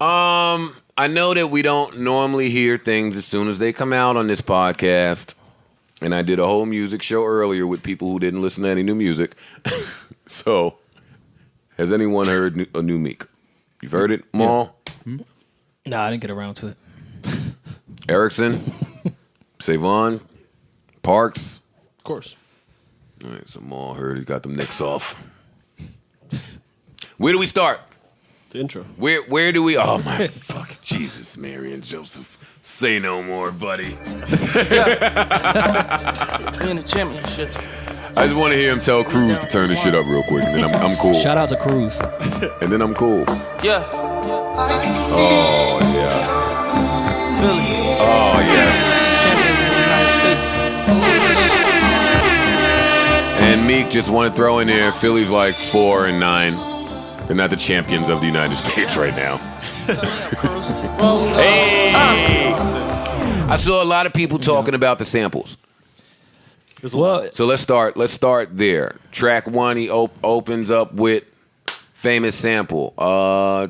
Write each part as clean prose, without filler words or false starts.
I know that we don't normally hear things as soon as they come out on this podcast. And I did a whole music show earlier with people who didn't listen to any new music. So, has anyone heard a new Meek? You've heard it, Maul? Yeah. Nah, I didn't get around to it. Erickson? Savon? Parks? Of course. All right, so Maul heard he got them nicks off. Where do we start? The intro. Where do we? Oh my fucking Jesus, Mary and Joseph. Say no more, buddy. We in the championship. I just want to hear him tell Cruz to turn this shit up real quick, and then I'm cool. Shout out to Cruz. And then I'm cool. Yeah. Oh yeah. Philly. Oh yes. Champions of the United States. And Meek just want to throw in there. Philly's like 4-9. They're not the champions of the United States right now. Hey! I saw a lot of people talking about the samples. Well, So let's start there. Track 1, he opens up with famous sample.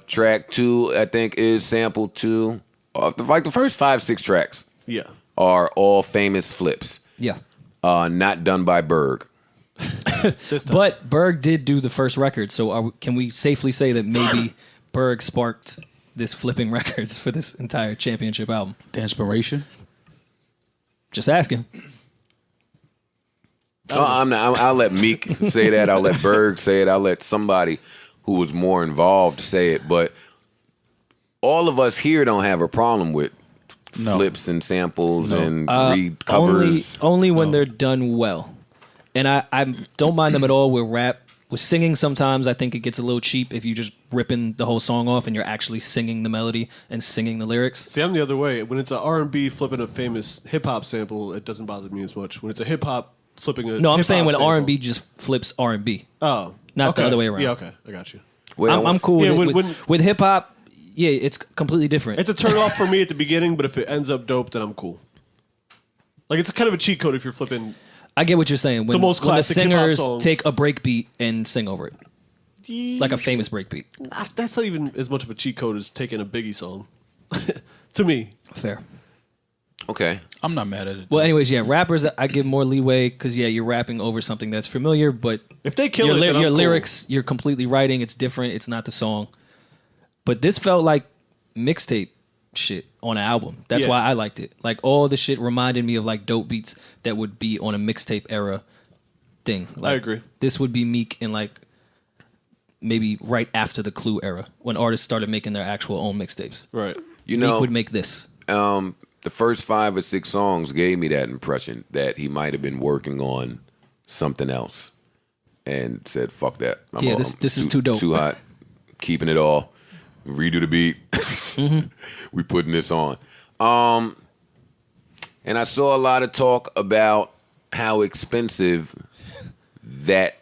Track 2, I think, is sample 2. Like the first 5-6 tracks are all famous flips. yeah. Not done by Berg. But Berg did do the first record, so can we safely say that maybe Berg sparked this flipping records for this entire championship album? The inspiration? Just asking. I'll let Meek say that. I'll let Berg say it. I'll let somebody who was more involved say it. But all of us here don't have a problem with flips and samples and recovers. Only when they're done well. And I don't mind them at all with rap. With singing, sometimes I think it gets a little cheap if you just ripping the whole song off and you're actually singing the melody and singing the lyrics. See, I'm the other way. When it's an R&B flipping a famous hip-hop sample, it doesn't bother me as much. When it's a hip-hop flipping a No, I'm hip-hop saying when sample, R&B just flips R&B. Oh. Not okay. the other way around. Yeah, okay. I got you. I'm cool with Yeah, it. With hip-hop, yeah, it's completely different. It's a turn-off for me at the beginning, but if it ends up dope, then I'm cool. Like, it's kind of a cheat code if you're flipping... I get what you're saying. When, the most when the classic hip-hop singers songs. take a break beat and sing over it. Like a famous break beat. That's not even as much of a cheat code as taking a Biggie song. To me. Fair. Okay. I'm not mad at it. Well, anyways, yeah, rappers, I give more leeway because, yeah, you're rapping over something that's familiar, but if they kill your, it, then I'm your cool. lyrics, you're completely writing. It's different. It's not the song. But this felt like mixtape shit on an album. That's why I liked it. Like, all the shit reminded me of, like, dope beats that would be on a mixtape era thing. Like, I agree. This would be Meek in, like, maybe right after the Clue era when artists started making their actual own mixtapes. Right. You Meek know, would make this. the first 5 or 6 songs gave me that impression that he might have been working on something else and said, fuck that. This is too dope. Too hot. Keeping it all. Redo the beat. We putting this on. And I saw a lot of talk about how expensive that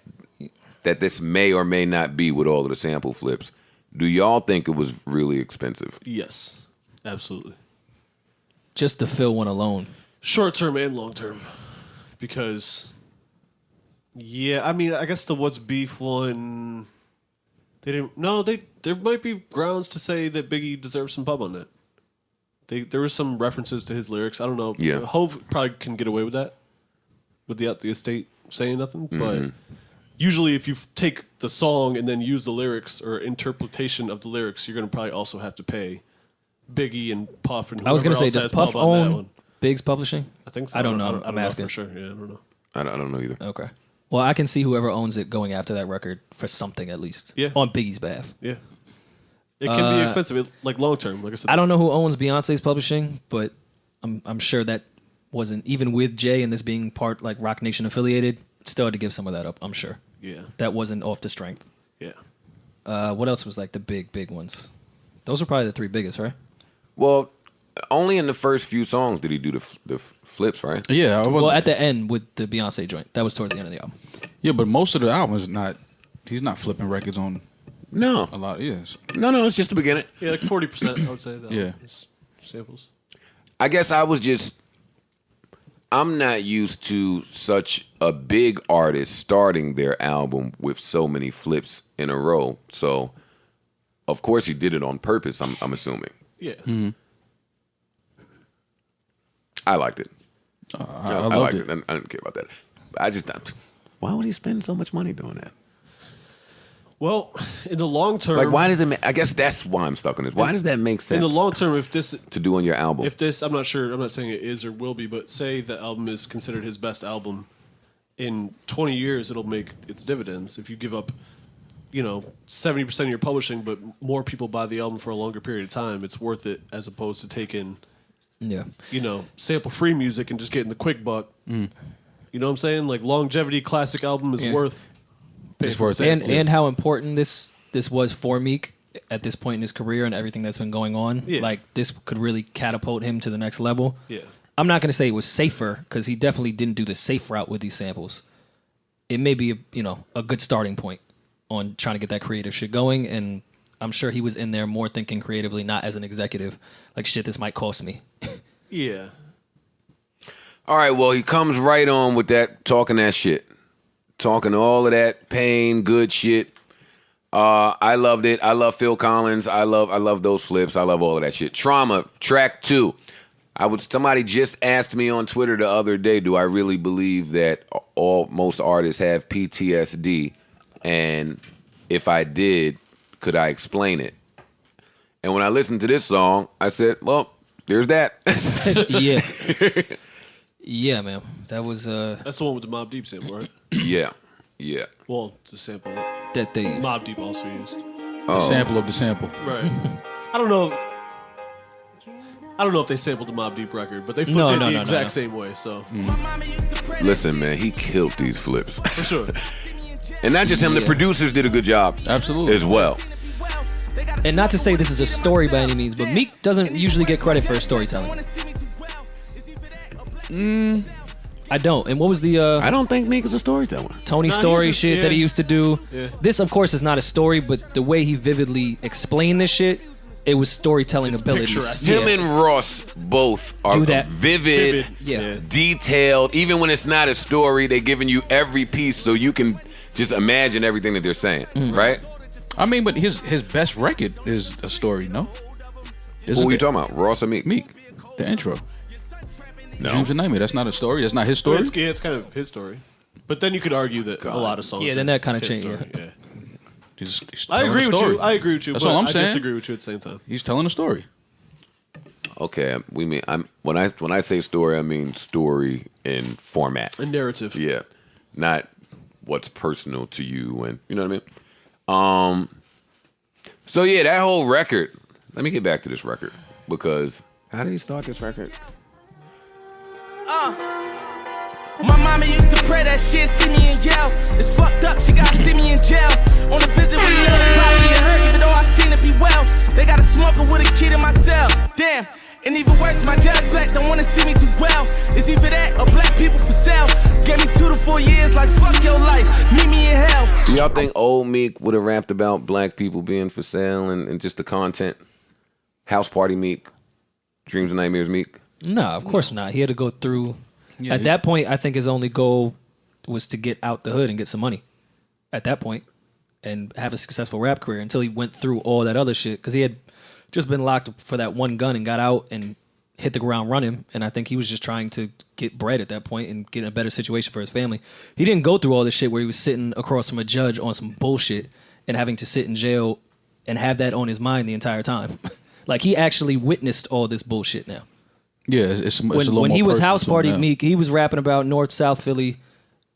this may or may not be with all of the sample flips. Do y'all think it was really expensive? Yes. Absolutely. Just to fill one alone. Short term and long term. Because, yeah, I mean, I guess the What's Beef one, they didn't, no, there might be grounds to say that Biggie deserves some pub on that. There was some references to his lyrics. I don't know. Yeah. Hove probably can get away with that, with the estate saying nothing. But usually if you take the song and then use the lyrics or interpretation of the lyrics, you're going to probably also have to pay Biggie and Puff and whoever I was going to say, else does has Puff pub on that own one. Biggs Publishing? I think so. I don't know. I don't I'm know asking. for sure. Yeah, I don't know. I don't know either. Okay. Well, I can see whoever owns it going after that record for something at least. Yeah. On Biggie's behalf. Yeah. It can be expensive, like long term. Like I said, I don't know who owns Beyonce's publishing, but I'm sure that wasn't, even with Jay and this being part like Rock Nation affiliated, still had to give some of that up, I'm sure. Yeah. That wasn't off the strength. Yeah. What else was like the big ones? Those were probably the 3 biggest, right? Well, only in the first few songs did he do the flips, right? Yeah. Well, at the end with the Beyonce joint. That was towards the end of the album. Yeah, but most of the album is not, he's not flipping records on No. a lot. Yes. No, it's just the beginning. Yeah, like 40%, I would say. Yeah. Samples. I guess I'm not used to such a big artist starting their album with so many flips in a row. So of course he did it on purpose. I'm assuming. Yeah. I liked it. I I loved liked it. it. I didn't care about that. I just why would he spend so much money doing that? Well, in the long term, Like, why does it? I guess that's why I'm stuck on this. Why does that make sense? in the long term, if this, to do on your album. if this, I'm not sure. I'm not saying it is or will be, but say the album is considered his best album. In 20 years, it'll make its dividends. If you give up, 70% of your publishing, but more people buy the album for a longer period of time, it's worth it as opposed to taking, Yeah. sample free music and just getting the quick buck. You know what I'm saying? Like longevity classic album is worth. It's worth And it. and how important this was for Meek at this point in his career and everything that's been going on. Yeah. Like this could really catapult him to the next level. Yeah. I'm not going to say it was safer because he definitely didn't do the safe route with these samples. It may be a good starting point on trying to get that creative shit going, and I'm sure he was in there more thinking creatively, not as an executive. Like, shit, this might cost me. Yeah. All right, well, he comes right on with that, talking that shit. Talking all of that pain, good shit. I loved it. I love Phil Collins. I love those flips. I love all of that shit. Trauma, track 2. Somebody just asked me on Twitter the other day, do I really believe that most artists have PTSD? And if I did, could I explain it? And when I listened to this song, I said, well, there's that. Yeah. Yeah, man. That was That's the one with the Mobb Deep sample, right? Yeah. Well, the sample that they used. Mobb Deep also used. The sample of the sample. Right. I don't know if they sampled the Mobb Deep record, but they flipped No, it no, the no, exact no. same way. So Listen, man, he killed these flips. for sure. And not just him, the producers did a good job Absolutely. as well. And not to say this is a story by any means, but Meek doesn't usually get credit for his storytelling. I don't. And what was the I don't think Meek is a storyteller. Tony Nah, Story he's a- shit that he yeah. used to do? Yeah. This, of course, is not a story, but the way he vividly explained this shit, it was storytelling It's abilities. picturesque. Him and Ross both are Do that. vivid, Yeah. detailed. Even when it's not a story, they're giving you every piece so you can just imagine everything that they're saying, right? I mean, but his best record is a story, no? Who are you talking about, Ross or Meek? Meek, the intro. No. Dreams and Nightmare. That's not a story. That's not his But story. it's kind of his story. But then you could argue that a lot of songs. Yeah, then are that kinda his changed, story, yeah. yeah. He's I telling agree a with story. you. I agree with you. That's but all I'm I saying. disagree with you at the same time. He's telling a story. Okay, when I say story, I mean story in format. A narrative. Yeah, not what's personal to you, and you know what I mean. So yeah, that whole record. Let me get back to this record because how did he start this record? My mama used to pray that shit, see me and yell. It's fucked up, she got see me in jail. On a visit with Lil Poppy and her, even though I seen her be well. They got a smoker with a kid in my cell. Damn, and even worse, my judge black don't wanna see me do well. It's either that or black people for sale. Gave me 2 to 4 years, like fuck your life, meet me in hell. Do y'all think old Meek would have rapped about black people being for sale and just the content? House Party Meek, Dreams and Nightmares Meek. No, of course not. He had to go through. Yeah, At that point, I think his only goal was to get out the hood and get some money. At that point, and have a successful rap career until he went through all that other shit because he had just been locked for that one gun and got out and hit the ground running. And I think he was just trying to get bread at that point and get in a better situation for his family. He didn't go through all this shit where he was sitting across from a judge on some bullshit and having to sit in jail and have that on his mind the entire time. Like he actually witnessed all this bullshit now. Yeah, it's a little When more he was personal House to him Party now. Meek, he was rapping about North South Philly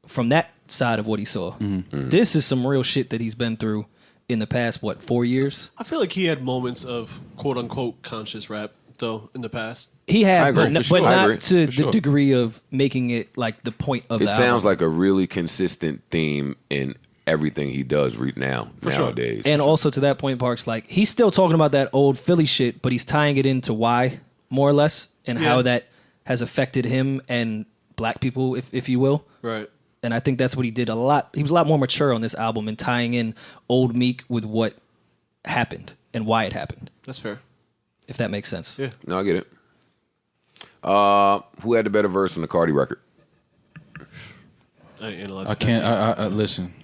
from that side of what he saw. This is some real shit that he's been through in the past 4 years. I feel like he had moments of quote unquote conscious rap though in the past. He has, I agree, but, for but sure. I agree, not to for the sure. degree of making it like the point of It the sounds album. like a really consistent theme in everything he does nowadays. And also to that point, Parks, like he's still talking about that old Philly shit, but he's tying it into why more or less and how Yeah. that has affected him and black people, if you will. Right. And I think that's what he did a lot. He was a lot more mature on this album and tying in old Meek with what happened and why it happened, That's fair. if that makes sense. Yeah. No, I get it. Who had the better verse on the Cardi record? I didn't analyze I it. can't. I listen.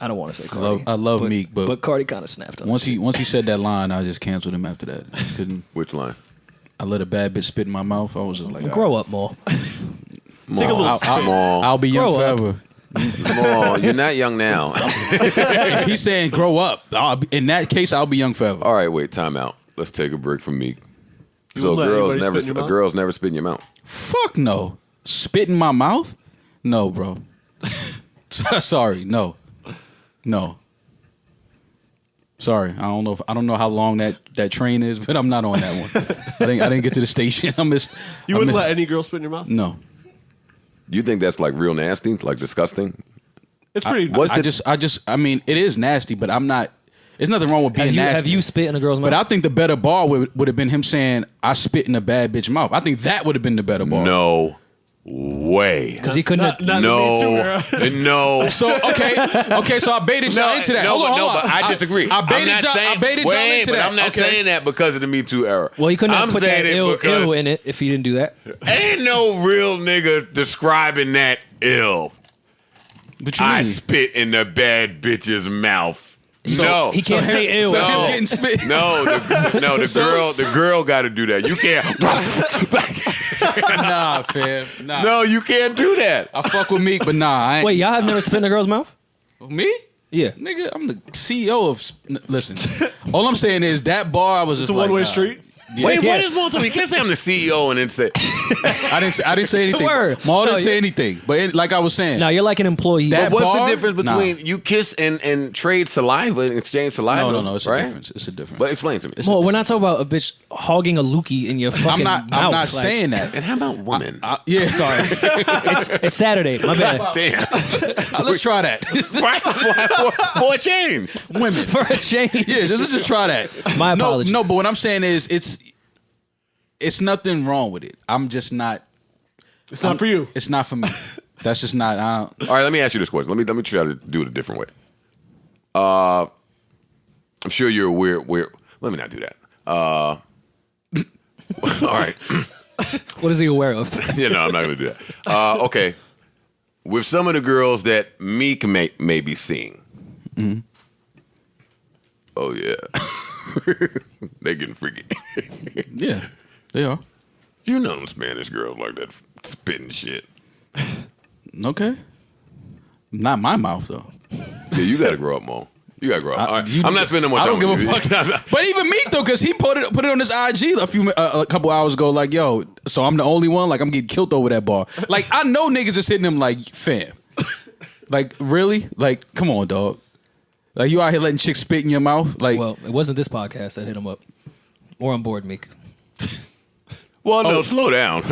I don't want to say Cardi. I love Meek, but Cardi kind of snapped on once he said that line, I just canceled him after that. I couldn't. Which line? I let a bad bitch spit in my mouth. I was just like, Grow up, Maul. Take a little spit. I'll be young Grow up. forever. Maul, you're not young now. If he's saying grow up, in that case, I'll be young forever. All right, wait, time out. Let's take a break from Meek. You So wouldn't let girls anybody never, spit in your mouth? girls never spit in your mouth. Fuck no. Spit in my mouth? No, bro. Sorry, no. Sorry, I don't know how long that train is, but I'm not on that one. I didn't get to the station. You wouldn't let any girl spit in your mouth? No. You think that's like real nasty, like disgusting? It's pretty. I mean, it is nasty, but I'm not. There's nothing wrong with being nasty. Have you spit in a girl's mouth? But I think the better bar would have been him saying, "I spit in a bad bitch mouth." I think that would have been the better bar. No way. Because he couldn't. Not Me Too era. No. So okay, so I baited y'all into that. No, Hold on. but I disagree. I baited y'all into that. I'm not Okay. saying that because of the Me Too era. Well, he couldn't have I'm put that saying it ill because in it if he didn't do that. ain't no real nigga describing that ill. What you I mean? spit in the bad bitch's mouth. No, He can't say ill. So No. him getting spit. The girl got to do that. You can't. Nah, fam. Nah. No, you can't do that. I fuck with Meek, but nah. I ain't. Wait, y'all have never spit in a girl's mouth? Me? Yeah. Nigga, I'm the CEO of. Listen, all I'm saying is that bar I was It's just a one-way like, street. Yeah. Wait, what is wrong with me? You can't say I'm the CEO and then say. I didn't say anything. Word. Maul didn't No, say you- anything. But like I was saying, No, you're like an employee. That- What's bar? the difference between you kiss and trade saliva and exchange saliva? no, it's a right? difference. It's a difference. But explain to me. Well, we're not talking about a bitch hogging a lookie in your fucking I'm mouth. not saying that. And how about women? Yeah, sorry. It's Saturday. My bad. Damn. Let's try that. Right? For a change. Women. For a change. Yeah, just try that. My apologies. No, but what I'm saying is it's nothing wrong with it. I'm just not. It's not for you. It's not for me. That's just not. All right, let me ask you this question. Let me try to do it a different way. I'm sure you're aware. Let me not do that. All right. What is he aware of? I'm not going to do that. Okay. With some of the girls that Meek may be seeing. Mm-hmm. Oh, yeah. They getting freaky. Yeah, they are. You know them Spanish girls like that spitting shit. Okay. Not my mouth though. Yeah, you got to grow up, Mo. You got to grow up. All right. You- I'm not spending more I time don't with give a you. fuck. But even Meek though, because he put it on his IG a couple hours ago. Like, yo, so I'm the only one. Like, I'm getting killed over that bar. Like, I know niggas is hitting him like, fam. Like, really? Like, come on, dog. Like, you out here letting chicks spit in your mouth? Like, Well, it wasn't this podcast that hit him up. Or on board, Meek. Well, no, slow down.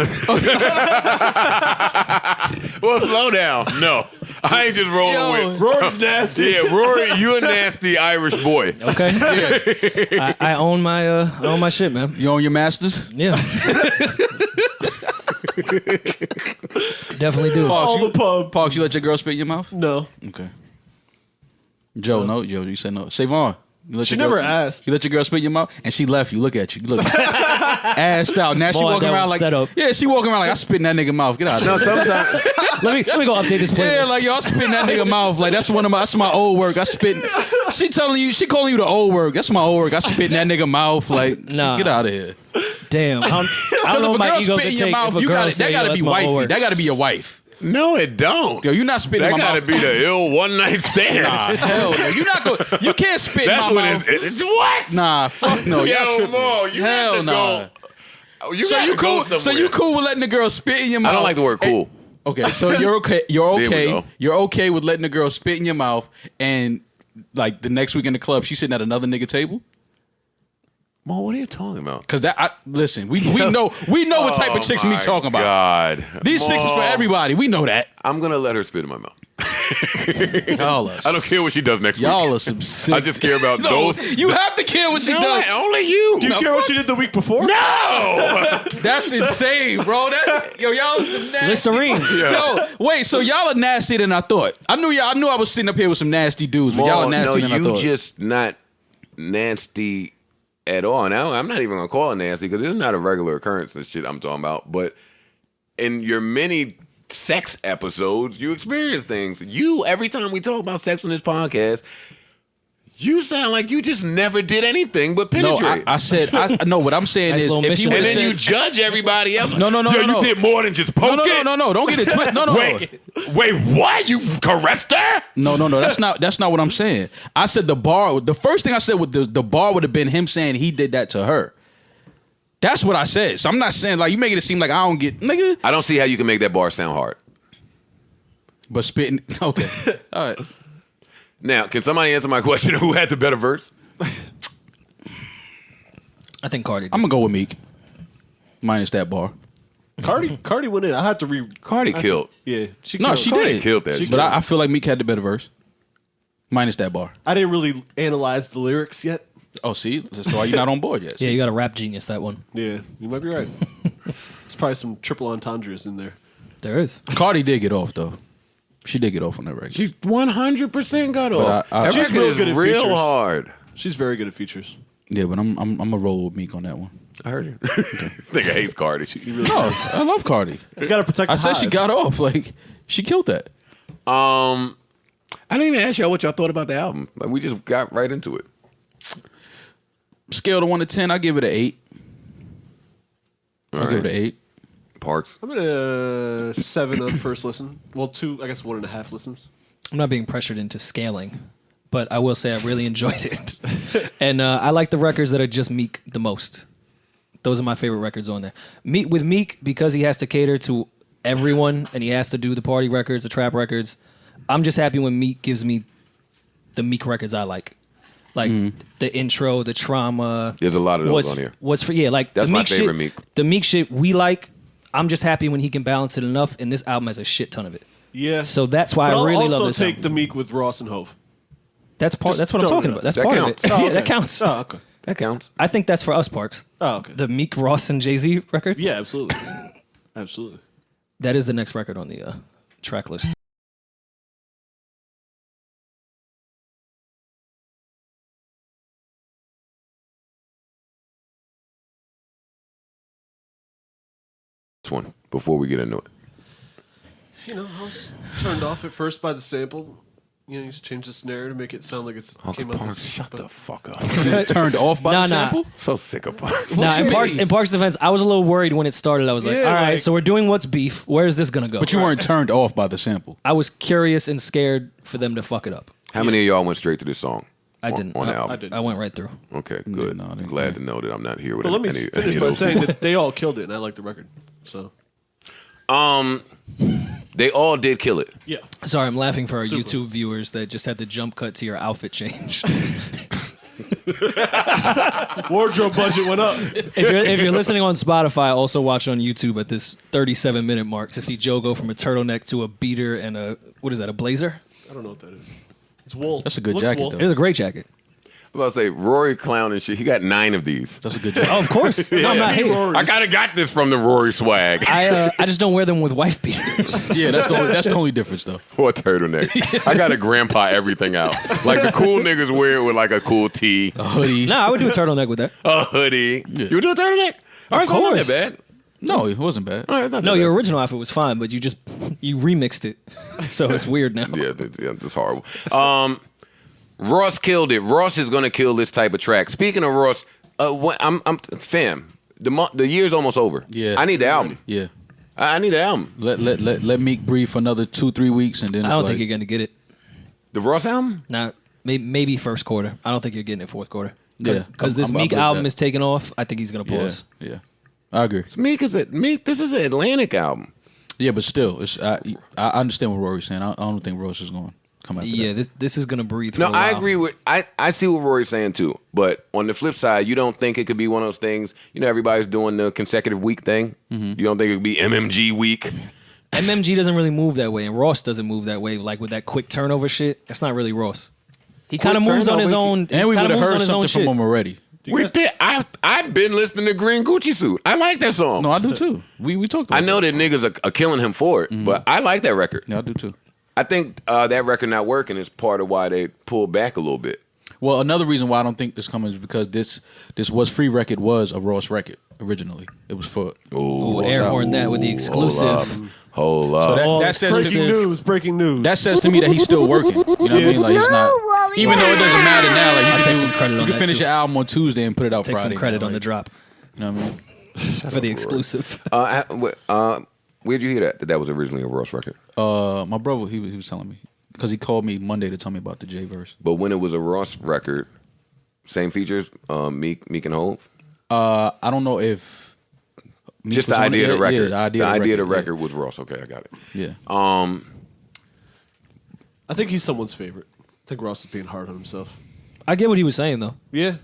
Well, slow down. No, I ain't just rolling Yo. with. Rory's nasty. Yeah, Rory, you a nasty Irish boy. Okay. yeah. I own my shit, man. You own your masters? Yeah. Definitely do. All the pub. Parks, you let your girl spit in your mouth? No. Okay. Joe, no. Joe, you said no. Savon. You let She your never girl, asked. You let your girl spit in your mouth, and she left you. Look at you. Look. Assed out. Now she Boy, walking that around was like, set up. yeah, she walking around like, I spit in that nigga mouth. Get out of No, here. sometimes. Let me go update this playlist. Yeah, like y'all spit in that nigga mouth. Like that's my old work. I spit. She calling you the old work. That's my old work. I spit in that nigga mouth. Like, Nah. get out of here. Damn. I don't Because know if a my girl ego spit could in your take mouth, if a you girl got say, that got to "Yo, be that's my wifey. work." That got to be your wife. No, it don't. Yo, you not spitting That in my got to mouth. be the ill one night stand. Nah, hell no. You not go. You can't spit That's in my what mouth. it's. What? Nah, fuck no. Y'all Yo, tripping. Mo, you hell have to nah. go. You So gotta you cool? go somewhere. So you cool with letting the girl spit in your mouth? I don't like the word cool. Okay, so you're okay. You're There we okay. go. You're okay with letting the girl spit in your mouth, and like the next week in the club, she's sitting at another nigga table. Mo, what are you talking about? Cause listen, we know what type of chicks me talking about. God. These chicks is for everybody. We know that. I'm gonna let her spit in my mouth. Y'all are I don't care what she does next week. Y'all are some sick. I just care about No, those. you have to care what she No, does. only you. Do you care what she did the week before? No. That's insane, bro. Y'all are some nasty. Listerine. Yo, wait. So y'all are nastier than I thought. I knew I was sitting up here with some nasty dudes, but y'all are nastier than I you thought. just not nasty at all. Now I'm not even gonna call it nasty because it's not a regular occurrence. This shit I'm talking about, but in your many sex episodes. You experience things. Every time we talk about sex on this podcast, you sound like you just never did anything but penetrate. No, I said, no, what I'm saying Nice is, little if you mission. would and have then said, you judge everybody else. No, You did more than just poke it. no, don't get it twisted. No, Wait, what? You caressed her? No, that's not what I'm saying. I said the first thing I said with the bar would have been him saying he did that to her. That's what I said. So I'm not saying like you making it seem like I don't get nigga. I don't see how you can make that bar sound hard. But spitting, okay, all right. Now, can somebody answer my question? Who had the better verse? I think Cardi did. I'm gonna go with Meek, minus that bar. Cardi went in. I had to Cardi killed. Yeah, she No, killed. she Cardi did. killed that shit. But I feel like Meek had the better verse, minus that bar. I didn't really analyze the lyrics yet. Oh, see, so are you not on board yet? Yeah, you got a rap genius, that one. Yeah, you might be right. There's probably some triple entendres in there. There is. Cardi did get off though. She did get off on that record. She 100% got off. I- That She's record real is good at real features. hard. She's very good at features. Yeah, but I'm gonna roll with Meek on that one. I heard you. This nigga hates Cardi. No, I love Cardi. It's got to protect. I the said she hive. got off. Like she killed that. I didn't even ask y'all what y'all thought about the album. Like, we just got right into it. Scale to 1 to 10, I give it an 8. I'll give it an 8. Parks. I'm at a 7 on first listen. Well, 2, I guess 1.5 listens. I'm not being pressured into scaling, but I will say I really enjoyed it. And I like the records that are just Meek the most. Those are my favorite records on there. With Meek, because he has to cater to everyone and he has to do the party records, the trap records, I'm just happy when Meek gives me the Meek records I like. Like the intro, the trauma. There's a lot of those on here. Like That's the my Meek favorite shit, Meek. The Meek shit we like. I'm just happy when he can balance it enough, and this album has a shit ton of it. Yeah. So that's why But I really I'll love also this take album. the Meek with Ross and Hove. That's part. Just That's what I'm throwing talking it about. out. That's That part counts. of it. Oh, Yeah, okay. that counts. Oh, okay. That counts. I think that's for us, Parks. Oh, okay. The Meek, Ross, and Jay-Z record. Yeah, absolutely. Absolutely. That is the next record on the track list. This one, before we get into it. You know, I was turned off at first by the sample. You know, you just change the snare to make it sound like it's came out. Parks, shut the fuck up. Turned off by the sample? So sick of Parks. Nah, you mean? in Parks' defense, I was a little worried when it started. I was like, Yeah, all right, like- so we're doing What's Beef. Where is this going to go? But you weren't turned off by the sample. I was curious and scared for them to fuck it up. How many of y'all went straight to this song? I didn't. On the I, album. I didn't. I went right through. Okay, good. no, I I'm didn't. glad to know that I'm not here with But let me any finish of by those. saying that they all killed it, and I like the record. So They all did kill it. yeah, Sorry, I'm laughing for our Super. YouTube viewers that just had the jump cut to your outfit change. wardrobe budget went up. If you're listening on Spotify, also watch on YouTube at this 37-minute mark to see Joe go from a turtleneck to a beater and a blazer? I don't know what that is. It's wool. That's a good Looks jacket, wool. though. It was a great jacket. I'm about to say, Rory clown and shit. He got 9 of these. That's a good job. Oh, of course. No, I'm not hating. I gotta got this from the Rory swag. I just don't wear them with wife beaters. Yeah, that's the only difference, though. Or a turtleneck. I got a grandpa everything out. Like the cool niggas wear it with like a cool tee, A hoodie. No, I would do a turtleneck with that. a hoodie. You would do a turtleneck? All right, so not that course. bad. No, it wasn't bad. All right, not No, that your bad. original outfit was fine, but you remixed it, so it's weird now. Yeah, that's horrible. Ross killed it. Ross is gonna kill this type of track. Speaking of Ross, I'm fam. The year's almost over. Yeah. I need the album. Yeah. I need the album. Let Meek breathe for another 2-3 weeks, and then I it's don't like, think you're gonna get it. The Ross album? Now, maybe first quarter. I don't think you're getting it fourth quarter. Yeah, Because this I'm Meek with album that. is taking off. I think he's gonna Yeah, pause. yeah. I agree. Meek. This is an Atlantic album. Yeah, but still, I understand what Rory's saying. I don't think Ross is going to come after Yeah, that. this is gonna breathe. No, for a while. I agree with. I see what Rory's saying too. But on the flip side, you don't think it could be one of those things. You know, everybody's doing the consecutive week thing. You don't think it could be MMG week? MMG doesn't really move that way, and Ross doesn't move that way. Like with that quick turnover shit, that's not really Ross. He kind of moves on his own. And we kinda would have moves on heard his own something from shit. him already. I've been listening to Green Gucci Suit. I like that song. No, I do too. We talked about I know that niggas are killing him for it, but I like that record. Yeah, I do too. I think that record not working is part of why they pulled back a little bit. Well, another reason why I don't think this coming is because this was Free Record was a Ross record originally. It was for Ooh, air horn that with the exclusive. Hold up. So that says Breaking news. That says to me that he's still working. You know what I mean? Like he's not. Even though it doesn't matter now, like I'll take some credit on you can that finish too. your album on Tuesday and put it out Take Friday. some credit now, on the like, drop You know what I mean? for the exclusive. Where'd you hear that was originally a Ross record? My brother, he was telling me because he called me Monday to tell me about the J verse. But when it was a Ross record, same features, Meek and Hov? I don't know if Meek Just the was on idea it. of the record. Yeah, the idea of the yeah. record was Ross. Okay, I got it. Yeah. I think he's someone's favorite. I think Ross is being hard on himself. I get what he was saying though. Yeah.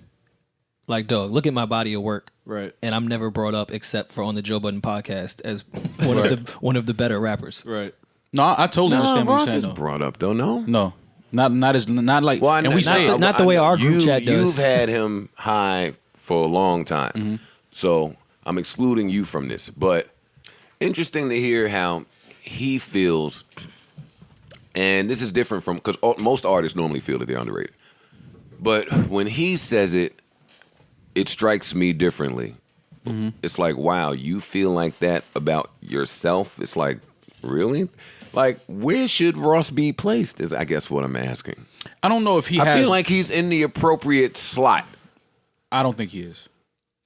Like, dog, look at my body of work. Right. And I'm never brought up except for on the Joe Budden podcast as one of the better rappers. Right. No, I totally understand what Ross you're saying is though. brought up though. No, Not like. Well, and we say not the way our group chat does. You've had him high for a long time, Mm-hmm. so I'm excluding you from this. But interesting to hear how he feels, and this is different from because most artists normally feel that they're underrated. But when he says it, it strikes me differently. Mm-hmm. It's like, wow, you feel like that about yourself? It's like, really? Like, where should Ross be placed is, I guess, what I'm asking. I don't know if he I has. feel like he's in the appropriate slot. I don't think he is.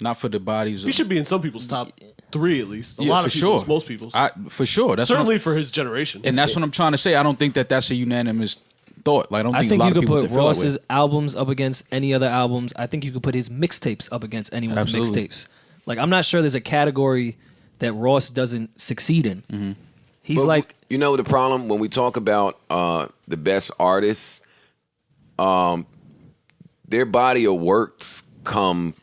Not for the bodies. He should be in some people's top 3 at least. A lot for of people's, sure. most people's. For sure. That's what Certainly for his generation. and that's what I'm trying to say. I don't think that that's a unanimous thought. Like, I don't think, I think a lot you of could people put feel that way. Ross's albums up against any other albums. I think you could put his mixtapes up against anyone's Absolutely. mixtapes. Like, I'm not sure there's a category that Ross doesn't succeed in. Mm-hmm. He's But like, you know the problem when we talk about the best artists, their body of works come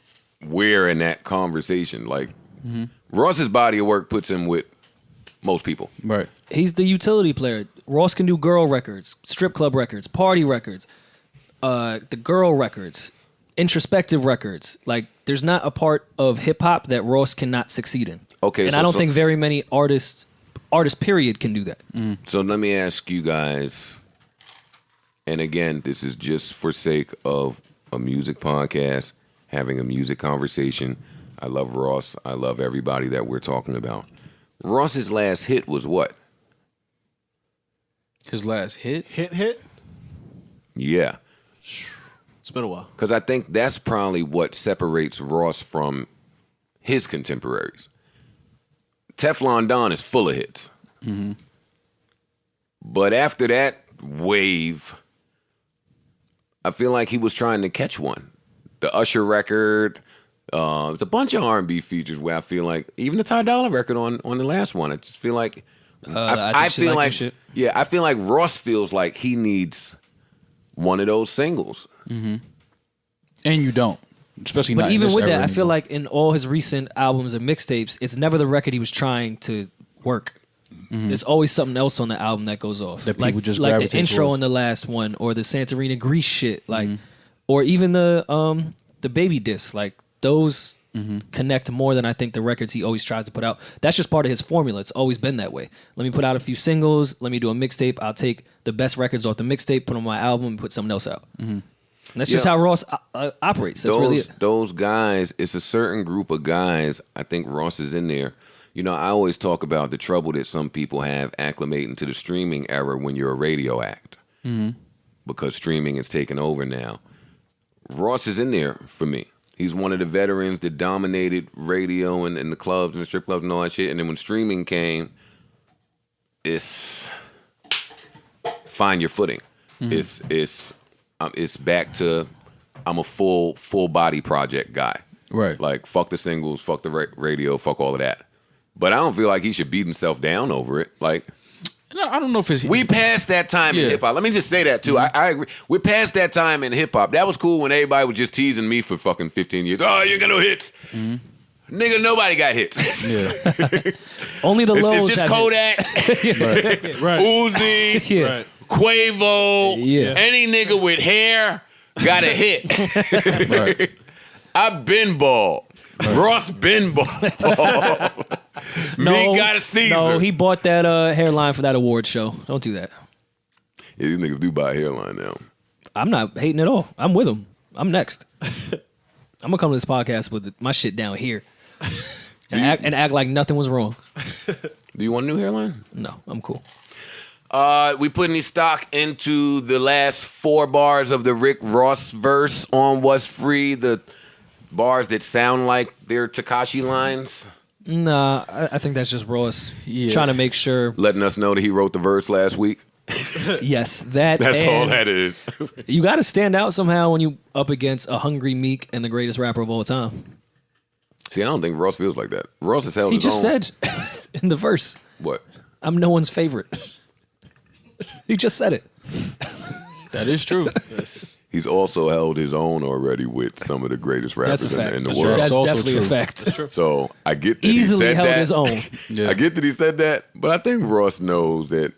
where in that conversation. Like Ross's body of work puts him with most people. Right. he's the utility player. Ross can do girl records, strip club records, party records, the girl records, introspective records. Like, there's not a part of hip hop that Ross cannot succeed in. Okay, and so- I don't so- think very many artists period can do that. So let me ask you guys, and again, this is just for sake of a music podcast, having a music conversation. I love Ross. I love everybody that we're talking about. Ross's last hit was what? His last hit. Hit? Yeah. It's been a while. Because I think that's probably what separates Ross from his contemporaries. Teflon Don is full of hits. Mm-hmm. But after that wave, I feel like he was trying to catch one. The Usher record, it's a bunch of R&B features where I feel like, even the Ty Dolla record on the last one, I just feel like, I feel like, shit. yeah, I feel like Ross feels like he needs one of those singles. And you don't. Especially But not in even this with era that, I feel anymore. like in all his recent albums and mixtapes, it's never the record he was trying to work. There's always something else on the album that goes off. That like people just like the gravitate intro towards. on the last one, or the Santorini Grease shit, like, or even the Baby disc. Like, those connect more than I think the records he always tries to put out. That's just part of his formula. It's always been that way. Let me put out a few singles. Let me do a mixtape. I'll take the best records off the mixtape, put on my album, and put something else out. And that's just Yeah. how Ross operates. That's really it. Those guys, it's a certain group of guys. I think Ross is in there. You know, I always talk about the trouble that some people have acclimating to the streaming era when you're a radio act. Because streaming is taking over now. Ross is in there for me. He's one of the veterans that dominated radio and the clubs and the strip clubs and all that shit. And then when streaming came, it's find your footing. It's back to I'm a full body project guy. Right. Like, fuck the singles, fuck the radio, fuck all of that. But I don't feel like he should beat himself down over it. Like, No, I don't know if it's. we passed that time in Yeah. hip hop. Let me just say that too. I agree. We're past that time in hip hop. That was cool when everybody was just teasing me for fucking 15 years. Oh, you got no hits. Nigga, nobody got hits. Only the lows It's just have Kodak, Right. Uzi, hits. Yeah. Right. Quavo, Yeah. any nigga with hair got a hit. Right. I've been bald. Ross been bald. Me got a Caesar. No, he bought that hairline for that award show. Don't do that. Yeah, these niggas do buy a hairline now. I'm not hating at all. I'm with him. I'm next. I'm gonna come to this podcast with my shit down here and act like nothing was wrong. Do you want a new hairline? No, I'm cool. We put any stock into the last 4 bars of the Rick Ross verse on What's Free, the bars that sound like they're Tekashi lines? Nah, I think that's just Ross trying to make sure. Letting us know that he wrote the verse last week? Yes, that's all that is. You got to stand out somehow when you up against a hungry Meek and the greatest rapper of all time. See, I don't think Ross feels like that. Ross has held He his just own. said in the verse, What? I'm no one's favorite. He just said it. That is true. He's also held his own already with some of the greatest rappers That's a fact. in the That's world. That's also definitely true. a fact. So I get that Easily he said held that. his own. Yeah. I get that he said that, but I think Ross knows that.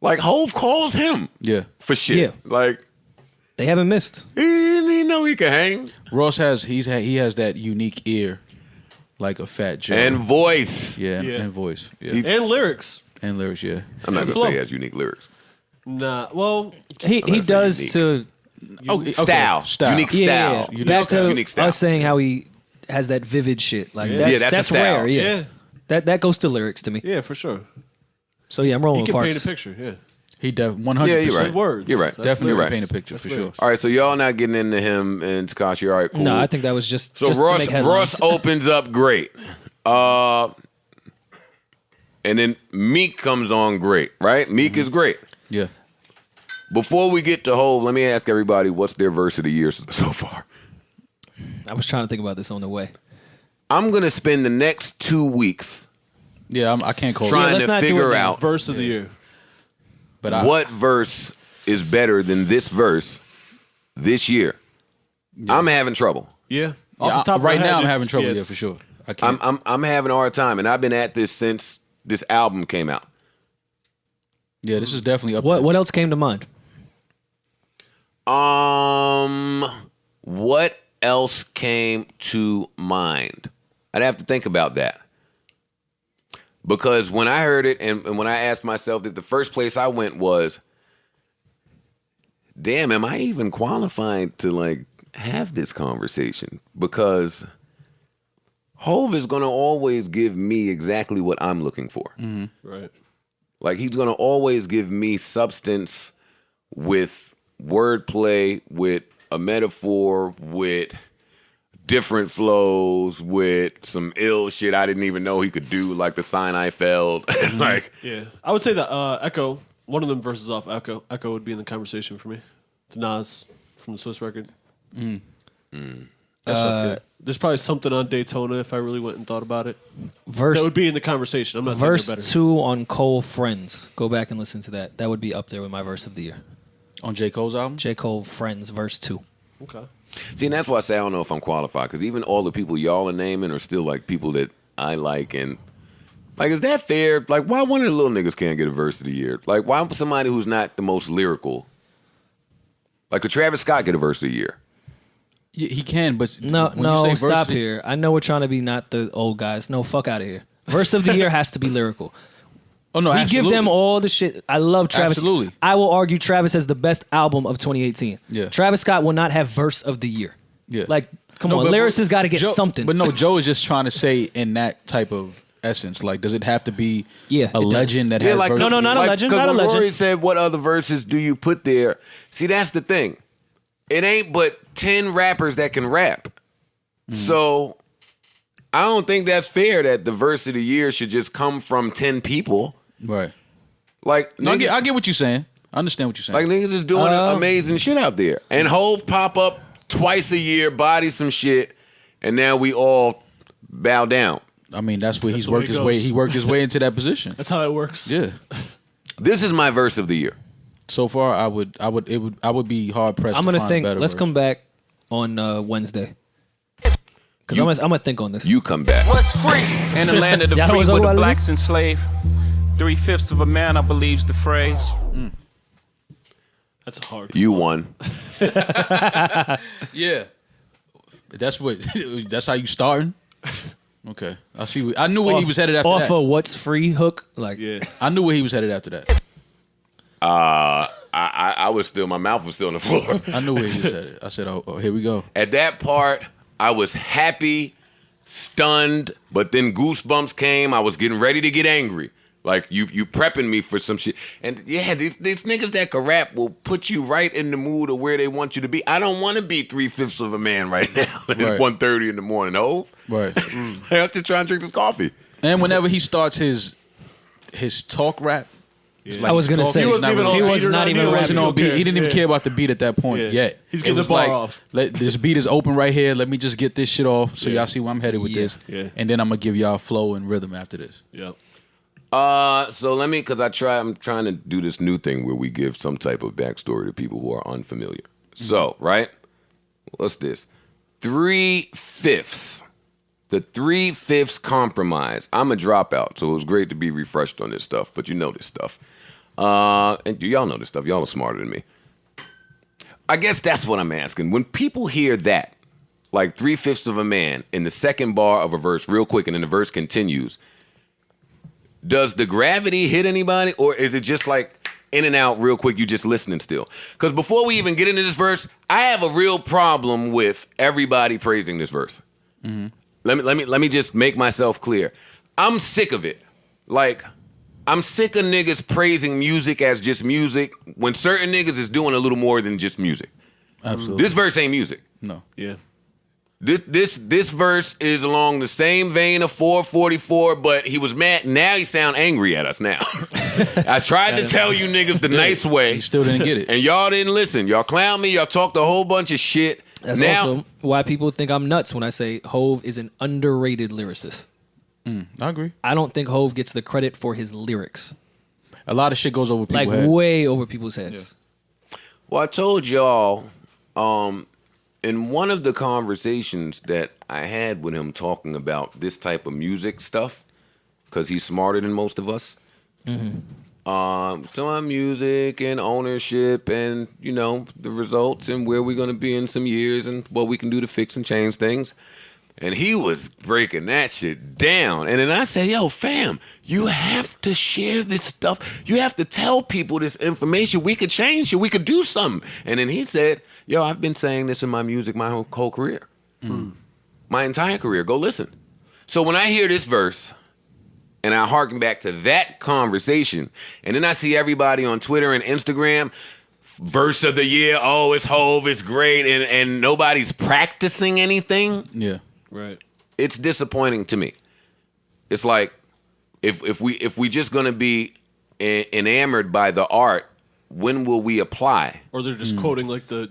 Like Hove calls him Yeah. for shit. Yeah. Like They haven't missed. he know he can hang Ross has he has that unique ear, like a Fat Joe. and voice. yeah, Yeah. and voice. Yeah. And lyrics. And lyrics, yeah. I'm not gonna flow. say he has unique lyrics. Nah, well, He gonna say does unique. to Okay. Style. Style. Unique yeah. style. Back to Unique style. us saying how he has that vivid shit. Like Yeah, that's that's a style. rare. Yeah. yeah, That goes to lyrics to me. yeah, for sure. So yeah, I'm rolling He with can paint a Farts. picture. Yeah, He 100%. Yeah, you're right. words. You're right. That's Definitely lyrics. paint a picture for sure. lyrics. All right, so y'all not getting into him and Tekashi. All right, cool. No, I think that was just so. just to make headlines. Ross opens up great, and then Meek comes on great. Right, Meek is great. Yeah. Before we get to Hove, let me ask everybody what's their verse of the year so far. I was trying to think about this on the way. I'm gonna spend the next 2 weeks Yeah, I can't call trying let's to not do it figure now. out Verse of the year. but what verse is better than this verse this year. I'm having trouble. Yeah. Yeah, Off the top of right my head, now I'm it's- having trouble. Yeah, it's- for sure. I can't. I'm having a hard time, and I've been at this since this album came out. Yeah, this is definitely up. What else came to mind? What else came to mind? I'd have to think about that. Because when I heard it and when I asked myself that, the first place I went was, damn, am I even qualified to like have this conversation? Because Hove is going to always give me exactly what I'm looking for. Right. Like he's going to always give me substance with wordplay, with a metaphor, with different flows, with some ill shit I didn't even know he could do, like the sign I failed. Like, Yeah. I would say that Echo, one of them verses off Echo. Echo would be in the conversation for me. The Nas from the Swiss record. That's up there. There's probably something on Daytona if I really went and thought about it. Verse That would be in the conversation. I'm not saying they're better. verse 2 on Cole Friends. Go back and listen to that. That would be up there with my verse of the year. On J. Cole's album? J. Cole Friends verse 2. Okay. see, and that's why I say I don't know if I'm qualified, because even all the people y'all are naming are still like people that I like. And like, is that fair? Like, why one of the little niggas can't get a verse of the year? Like, why somebody who's not the most lyrical? Like, could Travis Scott get a verse of the year? Yeah, he can, but No, when you no, say stop verse- here. I know we're trying to be not the old guys. No, fuck out of here. Verse of the year has to be lyrical. Oh no, We absolutely. give them all the shit. I love Travis. Absolutely. I will argue Travis has the best album of 2018. Yeah. Travis Scott will not have verse of the year. Yeah. Like, come No, on, but- lyricists got to get Joe- something. But no, Joe is just trying to say in that type of essence. Like, does it have to be Yeah, a it does. legend that has like, verse- No, not a legend, 'cause not a when legend. Rory said, what other verses do you put there? See, that's the thing. It ain't but 10 rappers that can rap. So I don't think that's fair that the verse of the year should just come from 10 people. Right. Like, No, niggas, I get what you're saying. I understand what you're saying. like niggas is doing amazing shit out there. And Hove pop up twice a year, body some shit, and now we all bow down. I mean, that's where he's the way worked it his way. goes. He worked his way into that position. That's how it works. Yeah. This is my verse of the year. So far, I would be hard pressed. I'm to gonna find think. A better Let's verse. come back on Wednesday because I'm gonna think on this. You come back. What's free? In the land of the Y'all know free what's where over the by blacks enslaved. 3/5 of a man, I believe's the phrase. That's a hard. You won. Yeah. That's what. That's how you starting. Okay, I see. I knew where he was headed after off that. of what's free hook. Like, Yeah. I knew where he was headed after that. I was still, my mouth was still on the floor. I knew where he was headed. I said, "Oh, here we go." At that part, I was happy, stunned, but then goosebumps came. I was getting ready to get angry. Like you prepping me for some shit. And yeah, these niggas that can rap will put you right in the mood of where they want you to be. I don't want to be 3/5 of a man right now at 1:30 in the morning. Hov. Right. I have to try and drink this coffee. And whenever he starts his talk rap, it's I was gonna say He wasn't even on he beat was or not nothing. even He rapping wasn't on on beat. beat. he didn't even Yeah. care about the beat at that point Yeah. yet. He's It getting the was bar like, off. This beat is open right here. Let me just get this shit off so y'all see where I'm headed with Yeah. this. Yeah. And then I'm gonna give y'all flow and rhythm after this. Yeah. So let me, because I'm trying to do this new thing where we give some type of backstory to people who are unfamiliar. So, right? What's this? 3/5. The 3/5 compromise. I'm a dropout, so it was great to be refreshed on this stuff, but you know this stuff. And y'all know this stuff. Y'all are smarter than me. I guess that's what I'm asking. When people hear that, like 3/5 of a man in the second bar of a verse real quick and then the verse continues, does the gravity hit anybody, or is it just like in and out real quick, you just listening still? Because before we even get into this verse, I have a real problem with everybody praising this verse. Mm-hmm. Let me just make myself clear. I'm sick of it. Like, I'm sick of niggas praising music as just music when certain niggas is doing a little more than just music. Absolutely. This verse ain't music. No. Yeah. This verse is along the same vein of 444, but he was mad. Now he sound angry at us now. I tried to tell you niggas the nice way. You still didn't get it. And y'all didn't listen. Y'all clown me. Y'all talked a whole bunch of shit. That's now, also why people think I'm nuts when I say Hov is an underrated lyricist. I agree. I don't think Hov gets the credit for his lyrics. A lot of shit goes over people's Like heads. way over people's heads. well, I told y'all in one of the conversations that I had with him talking about this type of music stuff, because he's smarter than most of us. So on music and ownership and, you know, the results and where we're going to be in some years and what we can do to fix and change things. And he was breaking that shit down. And then I said, yo, fam, you have to share this stuff. You have to tell people this information. We could change it. We could do something. And then he said, yo, I've been saying this in my music my whole career. My entire career. Go listen. So when I hear this verse and I harken back to that conversation, and then I see everybody on Twitter and Instagram, verse of the year, oh, it's Hov, it's great, and nobody's practicing anything. Yeah. Right. It's disappointing to me. It's like if we just gonna be enamored by the art, when will we apply? Or they're just quoting like the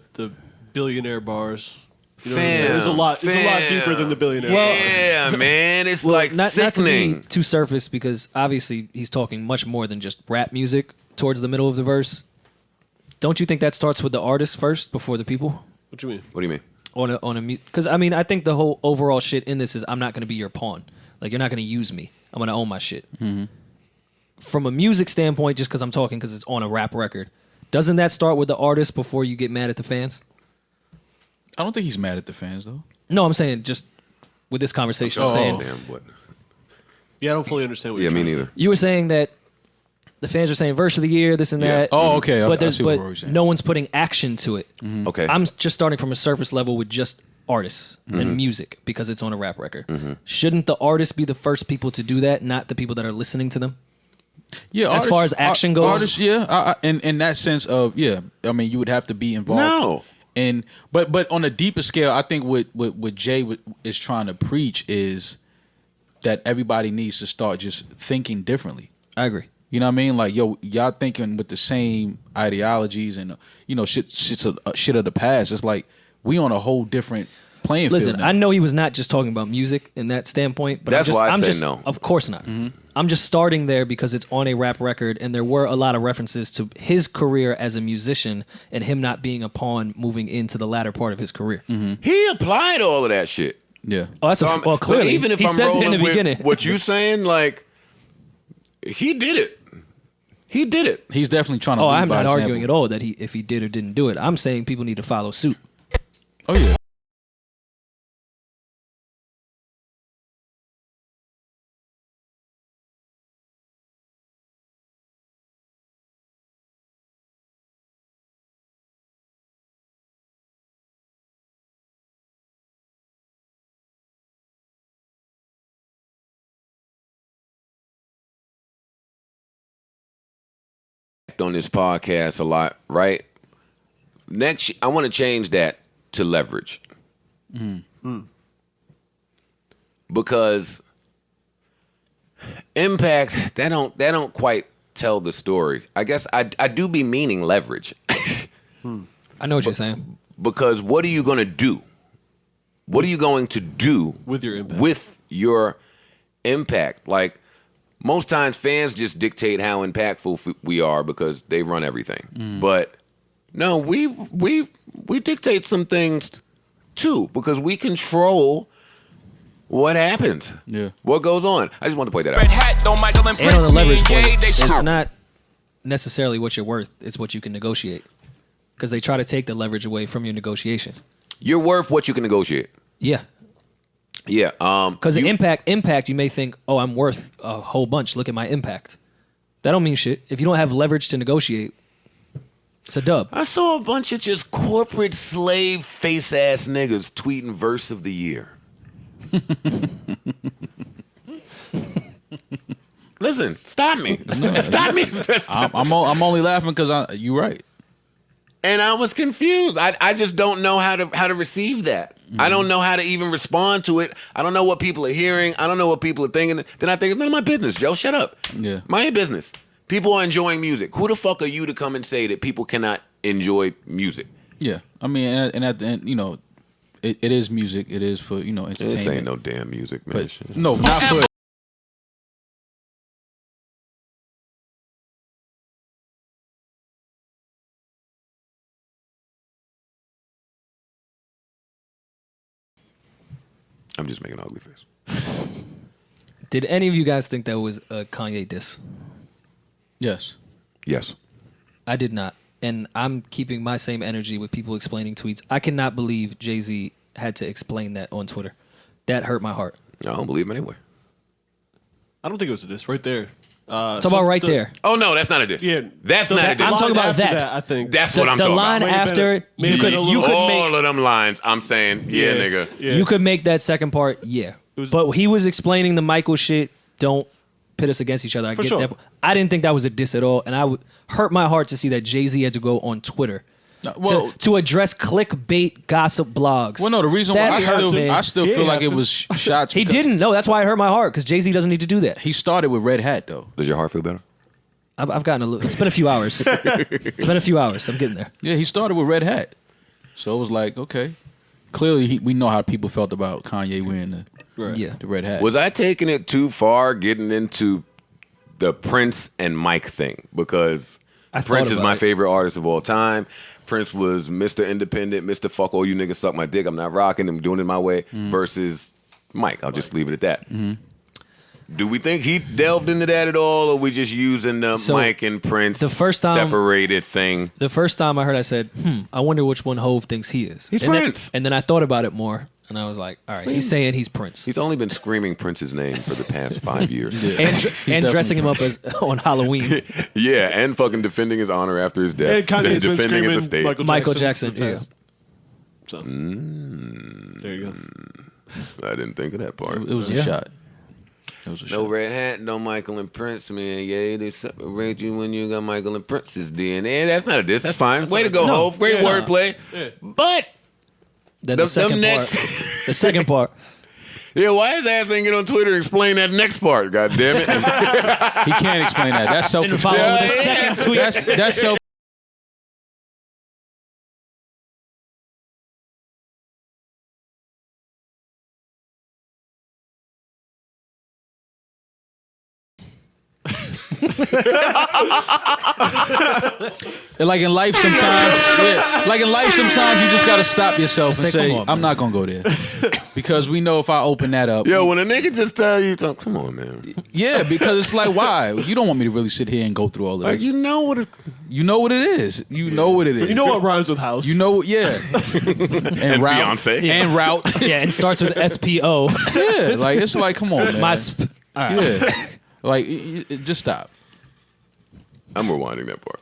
billionaire bars. You know what I'm saying? It's a lot deeper than the billionaire bars. Yeah, man, it's like Not to sickening. be too surface, because obviously he's talking much more than just rap music towards the middle of the verse. Don't you think that starts with the artist first before the people? What you mean? What do you mean? On a because I mean I think the whole overall shit in this is I'm not going to be your pawn. Like, you're not going to use me. I'm going to own my shit. From a music standpoint, just because I'm talking because it's on a rap record, doesn't that start with the artist before you get mad at the fans? I don't think he's mad at the fans though. No, I'm saying just with this conversation. I'm saying Damn, what? Yeah, I don't fully understand what Yeah, you're me trying to neither. say. you were saying that the fans are saying verse of the year, this and that. Oh, okay. But I see what Rory's but saying. no one's putting action to it. Okay. I'm just starting from a surface level with just artists and music because it's on a rap record. Shouldn't the artists be the first people to do that, not the people that are listening to them? Yeah, As far as action goes? artists, yeah, in that sense of I mean, you would have to be involved. No. And but on a deeper scale, I think what Jay is trying to preach is that everybody needs to start just thinking differently. I agree. You know what I mean? Like, yo, y'all thinking with the same ideologies and shit of the past. It's like we on a whole different playing Listen, field now. I know he was not just talking about music in that standpoint, but That's I'm just, why I I'm say just no. Of course not. I'm just starting there because it's on a rap record, and there were a lot of references to his career as a musician and him not being a pawn moving into the latter part of his career. He applied all of that shit. Yeah. Oh, that's So well, clearly. so even if he I'm says it rolling in the with beginning. what you saying, like, he did it. He did it. He's definitely trying to Oh, lead I'm by not arguing example. at all that if he did or didn't do it. I'm saying people need to follow suit. Oh yeah. impact on this podcast a lot, right? Next, I want to change that to leverage. Because impact, that don't quite tell the story. I guess I do be meaning leverage. I know what you're saying. Because what are you going to do? What are you going to do With your impact. With your impact? Like, most times fans just dictate how impactful we are because they run everything. But no, we dictate some things too because we control what happens. Yeah. What goes on. I just want to point that Red out. hat, don't Michael and And on the Prince, leverage yeah, point, they it's sharp. not necessarily what you're worth. It's what you can negotiate. Because they try to take the leverage away from your negotiation. You're worth what you can negotiate. Yeah. Yeah. Because the impact, you may think, oh, I'm worth a whole bunch. Look at my impact. That don't mean shit. If you don't have leverage to negotiate, it's a dub. I saw a bunch of just corporate slave face ass niggas tweeting verse of the year. Listen, stop me. Stop me. I'm only laughing because you're right. And I was confused. I just don't know how to receive that. I don't know how to even respond to it. I don't know what people are hearing. I don't know what people are thinking. Then I think it's none of my business, Joe. Shut up. Yeah. Mind your business. People are enjoying music. Who the fuck are you to come and say that people cannot enjoy music? Yeah, I mean, and at the end, it is music. It is for entertainment. This ain't no damn music, man. But no, not for. I'm just making an ugly face. Did any of you guys think that was a Kanye diss? Yes. Yes. I did not. And I'm keeping my same energy with people explaining tweets. I cannot believe Jay-Z had to explain that on Twitter. That hurt my heart. I don't believe him anyway. I don't think it was a diss. Right there. Talk about right there. Oh, no, that's not a diss. Yeah. That's So not a that diss. I'm talking line about after that. I think. That's what I'm The talking line about. after, Maybe you could All make of them lines, I'm saying, yeah, nigga. Yeah. you could make that second part, yeah. But he was explaining the Michael shit. Don't pit us against each other. I For get sure. that. I didn't think that was a diss at all, and I would hurt my heart to see that Jay-Z had to go on Twitter Well, to address clickbait gossip blogs. well, no. The reason why That hurt, man. I still He feel didn't like have it to. was shots. He because didn't. No, that's why it hurt my heart because Jay-Z doesn't need to do that. He started with Red Hat though. Does your heart feel better? I've gotten a little. It's been a few hours. It's been a few hours. I'm getting there. Yeah, he started with Red Hat. So it was like, okay. Clearly, we know how people felt about Kanye wearing Yeah. the Red Hat. Was I taking it too far getting into the Prince and Mike thing? Because I Prince thought is about my it. favorite artist of all time. Prince was Mr. Independent, Mr. Fuck all you niggas suck my dick. I'm not rocking. I'm doing it my way. Versus Mike. I'll just leave it at that. Do we think he delved into that at all, or we just using the So, Mike and Prince the first time- separated thing? The first time I heard, I said, I wonder which one Hove thinks he is. He's and then- Prince. and then I thought about it more, and I was like, all right, he's saying he's Prince. He's only been screaming Prince's name for the past 5 years. and dressing him up as on Halloween. Yeah, and fucking defending his honor after his death. And Kanye's been defending his screaming estate. Michael Jackson, for the past- So, there you go. I didn't think of that part. It was a shot. It was a No shot. Red Hat, no Michael and Prince, man. Yeah, they separate you when you got Michael and Prince's DNA. That's not a diss. That's fine. Way to go, Hov. Great wordplay. Yeah. But Then The- the second them part. next- The second part. yeah, why is that thing get on Twitter and explain that next part? God damn it. He can't explain that. That's self. Didn't follow with the second tweet. That's self. Like in life, sometimes, like in life, sometimes you just gotta stop yourself and Say, say, come on, "I'm not gonna go there," because we know if I open that up, Yo, when a nigga just tell you, come on, man. yeah, because it's like, why? You don't want me to really sit here and go through all of Like, this. you know what it You know what it is. You know what it is. You know what rhymes with house? You know, yeah. And route, fiance. and route. Yeah, and starts with SPO. Yeah, like it's like, come on, man. All right. Yeah, like just stop. I'm rewinding that part.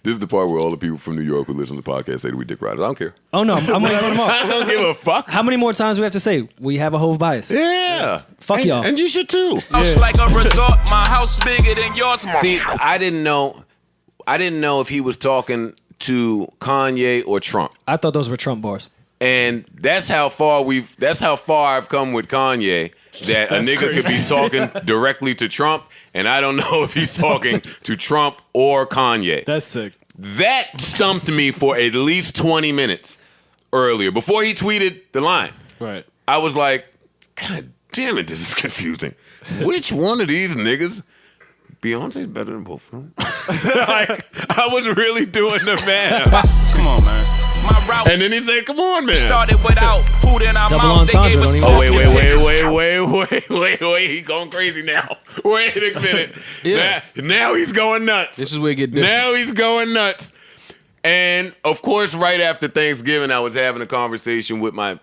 This is the part where all the people from New York who listen to the podcast say that we dick riders. I don't care. Oh no, I'm gonna run them off. I don't give a fuck. How many more times do we have to say we have a Hove bias? Yeah. Fuck y'all. And you should too. House like a resort, my house bigger than yours. See, I didn't know if he was talking to Kanye or Trump. I thought those were Trump bars. And that's how far I've come with Kanye, that a nigga could be talking directly to Trump, and I don't know if he's talking to Trump or Kanye. That's sick. That stumped me for at least 20 minutes earlier, before he tweeted the line. Right. I was like, God damn it, this is confusing. Which one of these niggas? Beyonce's better than both of them. Like, I was really doing the math. Come on, man. My route And then he said, come on, man. started without food in our Double mouth. They entendre, gave us don't even- Oh, wait. He's going crazy now. Wait a minute. Yeah. Now he's going nuts. This is where it get different. Now he's going nuts. And, of course, right after Thanksgiving, I was having a conversation with my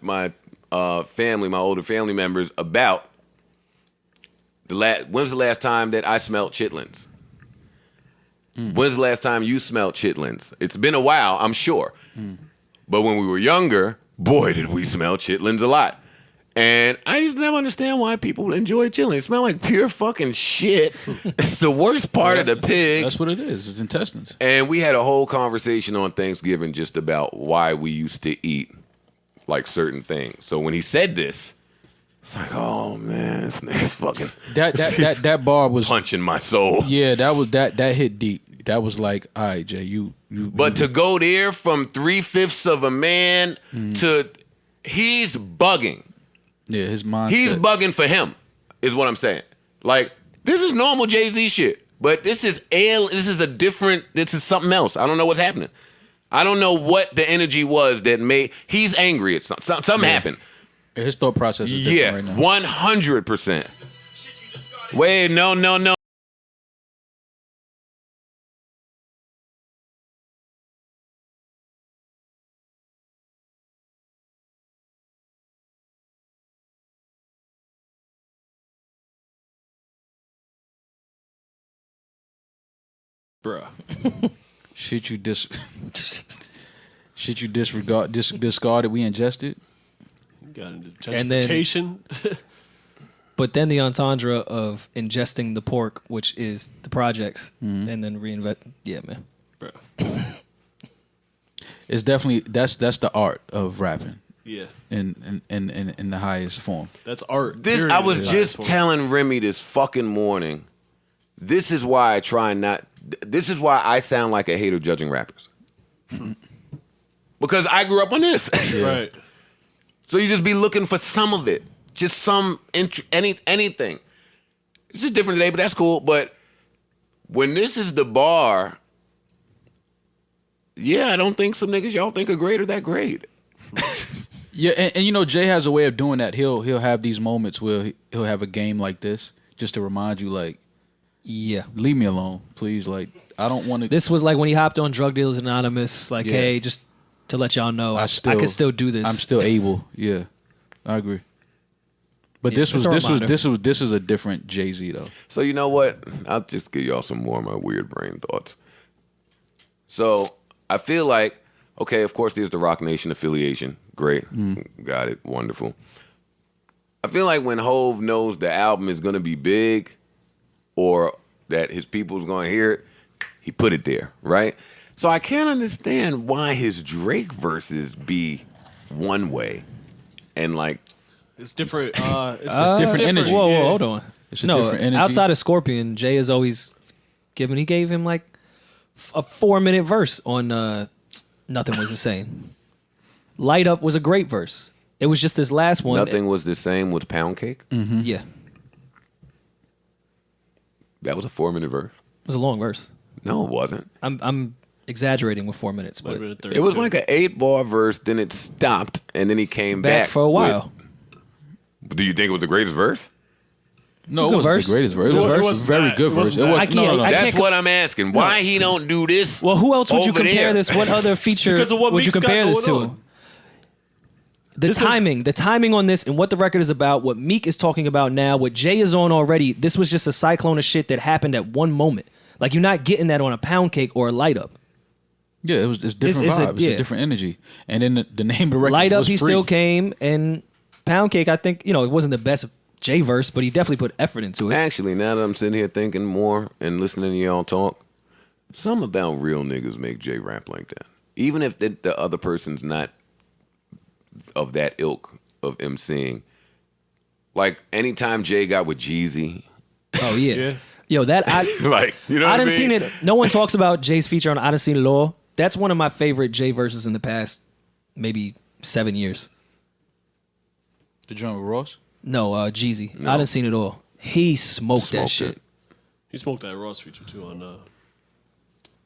family, my older family members, about when's the last time that I smelled chitlins? When's the last time you smelled chitlins? It's been a while, I'm sure. But when we were younger, boy, did we smell chitlins a lot. And I used to never understand why people enjoy chitlins. It smell like pure fucking shit. It's the worst part of the pig. That's what it is. It's intestines. And we had a whole conversation on Thanksgiving just about why we used to eat like certain things. So when he said this, it's like, oh man, this nigga's fucking That bar was punching my soul. Yeah, that hit deep. That was like, all right, Jay, you. But to go there from 3/5 of a man to he's bugging. Yeah, his mind. He's bugging for him, is what I'm saying. Like, this is normal Jay-Z shit. But this is something else. I don't know what's happening. I don't know what the energy was that made he's angry at something happened. His thought process is different right now. 100%. Wait, no. Bruh. Shit you discarded, we ingested. Got into And then- gentrification. But then the entendre of ingesting the pork, which is the projects, and then reinvent. Yeah, man. Bruh. It's definitely that's the art of rapping Yeah. in the highest form. That's art. This Period. I was It's just art. telling Remy this fucking morning. This is why I sound like a hater judging rappers. Because I grew up on this. Right. So you just be looking for some of it. Just some anything. It's just different today, but that's cool. But when this is the bar, yeah, I don't think some niggas y'all think are great or that great. Yeah, and you know Jay has a way of doing that. He'll have these moments where he'll have a game like this just to remind you, like, Yeah. leave me alone, please. Like, I don't want to. This was like when he hopped on Drug Dealers Anonymous. Like, Yeah. hey, just to let y'all know, I still- can still do this. I'm still able. Yeah, I agree. But Yeah, this it's a reminder. this is a different Jay-Z though. So you know what? I'll just give y'all some more of my weird brain thoughts. So I feel like, okay, of course there's the Rock Nation affiliation. Great. Got it. Wonderful. I feel like when Hove knows the album is going to be big or that his people's going to hear it, he put it there, right? So I can't understand why his Drake verses be one way and like It's different. It's different energy. Whoa, Yeah. hold on. It's a No, different energy. outside of Scorpion, Jay is always given. He gave him like a 4-minute verse on Nothing Was the Same. Light Up was a great verse. It was just this last one. nothing was the same with Pound Cake. Yeah, That was a 4-minute verse. it was a long verse. No, it wasn't. I'm exaggerating with 4 minutes, but It was like an 8-bar verse, then it stopped, and then he came back for a while. Do you think it was the greatest verse? No, Good it wasn't verse. the greatest verse. It It was a wasn't very bad. good It verse. wasn't It was bad. I can't- I That's can't- what I'm asking. Why he don't do this? Well, who else would you over compare there? this? What other feature Because of what would you Meek's got compare this to? going on. The This is- timing on this and what the record is about, what Meek is talking about now, what Jay is on already. This was just a cyclone of shit that happened at one moment. Like you're not getting that on a Pound Cake or a Light Up. Yeah, it's different It's vibe. It's yeah. a different energy. And then the name of the record Light Up, was he Free. still came, and Pound Cake, I think, it wasn't the best J verse, but he definitely put effort into it. Actually, now that I'm sitting here thinking more and listening to y'all talk, something about real niggas make Jay rap like that. Even if the other person's not of that ilk of emceeing. Like, anytime Jay got with Jeezy. Oh, yeah. Yeah. Yo, that I Like, you know I what I done mean? seen it. No one talks about Jay's feature on I Done Seen It All. That's one of my favorite Jay verses in the past maybe 7 years. The joint with Ross? No, Jeezy. No. I Done Seen It All. He smoked that Smoked shit. it. He smoked that Ross feature too on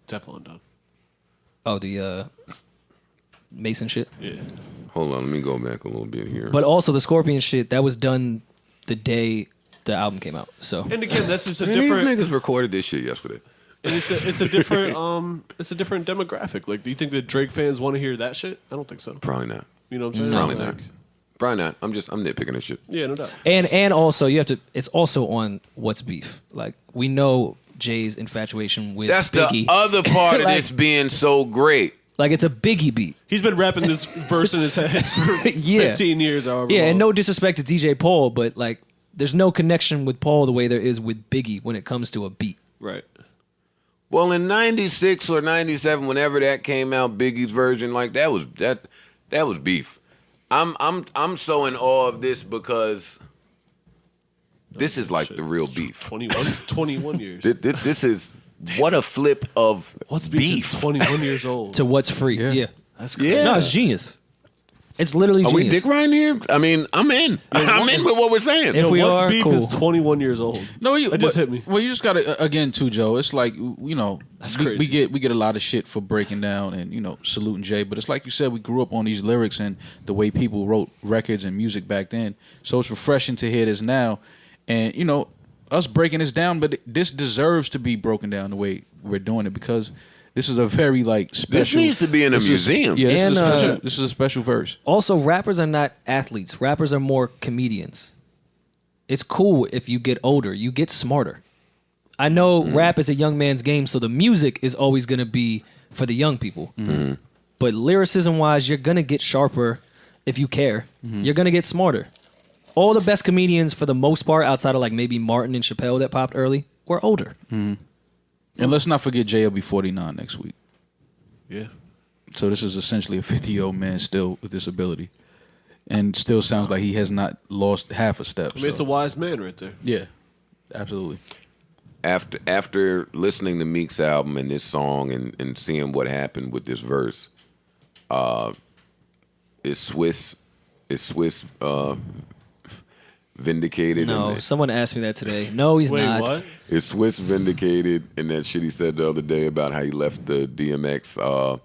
Teflon Don. Oh, the Mason shit. Yeah. Hold on, let me go back a little bit here. But also the Scorpion shit, that was done the day the album came out. So And again, that's just a Man, different. these niggas recorded this shit yesterday. And it's a different it's a different demographic. Like, do you think that Drake fans want to hear that shit? I don't think so. Probably not. You know what I'm saying? Probably Like, not. Probably not. I'm nitpicking this shit. Yeah, no doubt. and also you have to it's also on What's Beef. Like we know Jay's infatuation with That's Biggie. the other part of Like- this being so great. Like it's a Biggie beat. He's been rapping this verse in his head for Yeah. 15 years, however Yeah, long. and no disrespect to DJ Paul, but like there's no connection with Paul the way there is with Biggie when it comes to a beat. Right. Well, in '96 or '97, whenever that came out, Biggie's version, like that was beef. I'm so in awe of this because this is like the real beef. 21 years. This is what a flip of What's beef? Is 21 years old. To What's Free. Yeah. That's crazy. Yeah. No, it's genius. It's literally Are we genius. dick riding here? I mean, I'm in. I'm in with what we're saying. If we What's are, beef cool. is 21 years old. No, That just hit me. Well, you just got to again too, Joe. It's like That's we crazy. get a lot of shit for breaking down and saluting Jay, but it's like you said, we grew up on these lyrics and the way people wrote records and music back then. So it's refreshing to hear this now, and us breaking this down. But this deserves to be broken down the way we're doing it because this is a very special. This needs to be in a this is- museum. Yeah, And, this is a special verse. Also, rappers are not athletes. Rappers are more comedians. It's cool if you get older. You get smarter. I know rap is a young man's game, so the music is always going to be for the young people. But lyricism-wise, you're going to get sharper if you care. You're going to get smarter. All the best comedians, for the most part, outside of maybe Martin and Chappelle that popped early, were older. And let's not forget Jay will be 49 next week. Yeah. So this is essentially a 50-year-old man still with disability, and still sounds like he has not lost half a step. I mean, it's a wise man right there. yeah, absolutely. After listening to Meek's album and this song and seeing what happened with this verse, is Swiss vindicated? No, someone asked me that today. No, he's Wait, not. what? Is Swiss vindicated in that shit he said the other day about how he left the DMX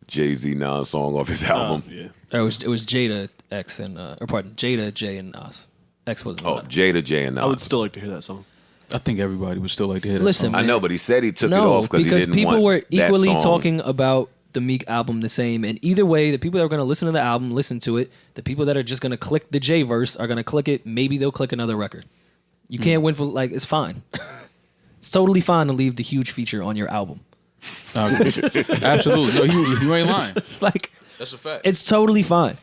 Jay-Z Nas song off his album? Yeah. It was Jada X and Jada J and Nas. X wasn't. Oh, on it. Jada J and Nas. I would still like to hear that song. I think everybody would still like to hear that Listen, song. I man. know, but he said he took it No, off because he because didn't people want were that equally song. talking about the Meek album the same. And either way, the people that are going to listen to the album listen to it. The people that are just going to click the J verse are going to click it. Maybe they'll click another record. You can't win for it's fine. It's totally fine to leave the huge feature on your album. Absolutely. No, you ain't lying. Like That's a fact. it's totally fine.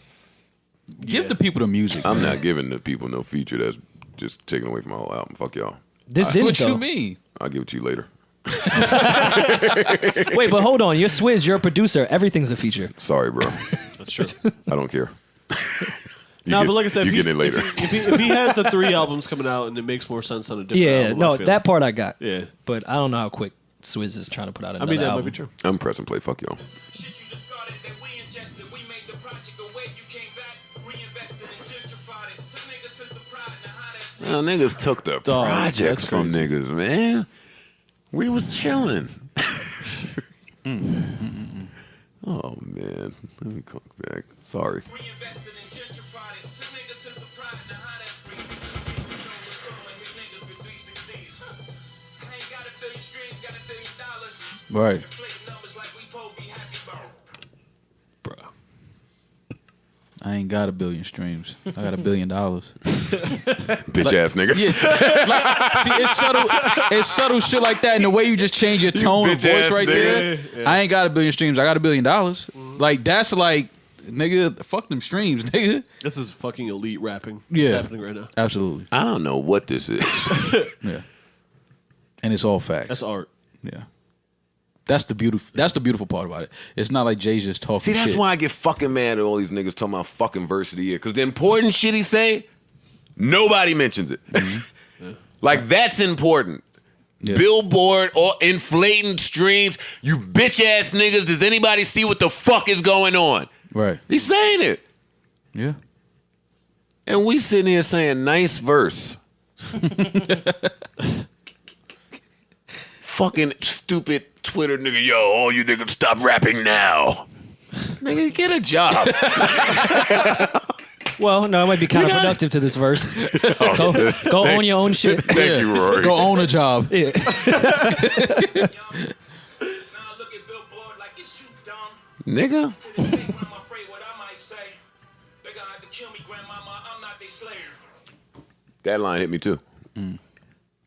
Give the people the music. I'm man. not giving the people no feature that's just taken away from my whole album. Fuck y'all. This didn't What though. you mean? I'll give it to you later. Wait, but hold on. You're Swizz. You're a producer. Everything's a feature. Sorry, bro. That's true. I don't care. No, but like I said, you if, get it later. if he has the 3 albums coming out and it makes more sense on a different Yeah, album, no, I feel that part I got. Yeah. But I don't know how quick Swizz is trying to put out I another mean, that album. might be true. I'm pressing play. Fuck y'all. Shit you discarded that we ingested. We made the project away. You came back, reinvested and gentrified it. Some niggas since the pride and the hottest. Well, niggas took the Dog, projects that's from crazy. niggas, man. We was chilling. Oh man, let me come back. Sorry. Reinvested and gentrified it. Some niggas since the pride and the hottest. Niggas with 360s. I ain't got $1 billion streams, got $1 billion. Right. Inflating numbers like we supposed to be happy about. Bro. I ain't got $1 billion streams. I got $1 billion. Bitch ass nigga. Yeah. See, it's subtle shit like that, and the way you just change your tone of voice right there. Yeah. I ain't got $1 billion streams. I got $1 billion. Like that's like, nigga, fuck them streams, nigga. This is fucking elite rapping. Yeah. It's happening right now. Absolutely. I don't know what this is. Yeah. And it's all facts. That's art. Yeah. That's the beautiful part about it. It's not like Jay's just talking See, that's shit. why I get fucking mad at all these niggas talking about fucking verse of the year. Because the important shit he say, nobody mentions it. Like, that's important. Yeah. Billboard or inflating streams. You bitch ass niggas. Does anybody see what the fuck is going on? Right. He's saying it. Yeah. And we sitting here saying nice verse. Fucking stupid Twitter nigga, yo, all you niggas stop rapping now. Nigga, get a job. Well, no, it might be counterproductive to this verse. Go own your own shit. Thank you, Rory. Go own a job. Yeah. Now look at Billboard like it's shoot dumb. Nigga. To this day, when I'm afraid what I might say. They gonna have to kill me, grandmama. I'm not their slave. That line hit me too.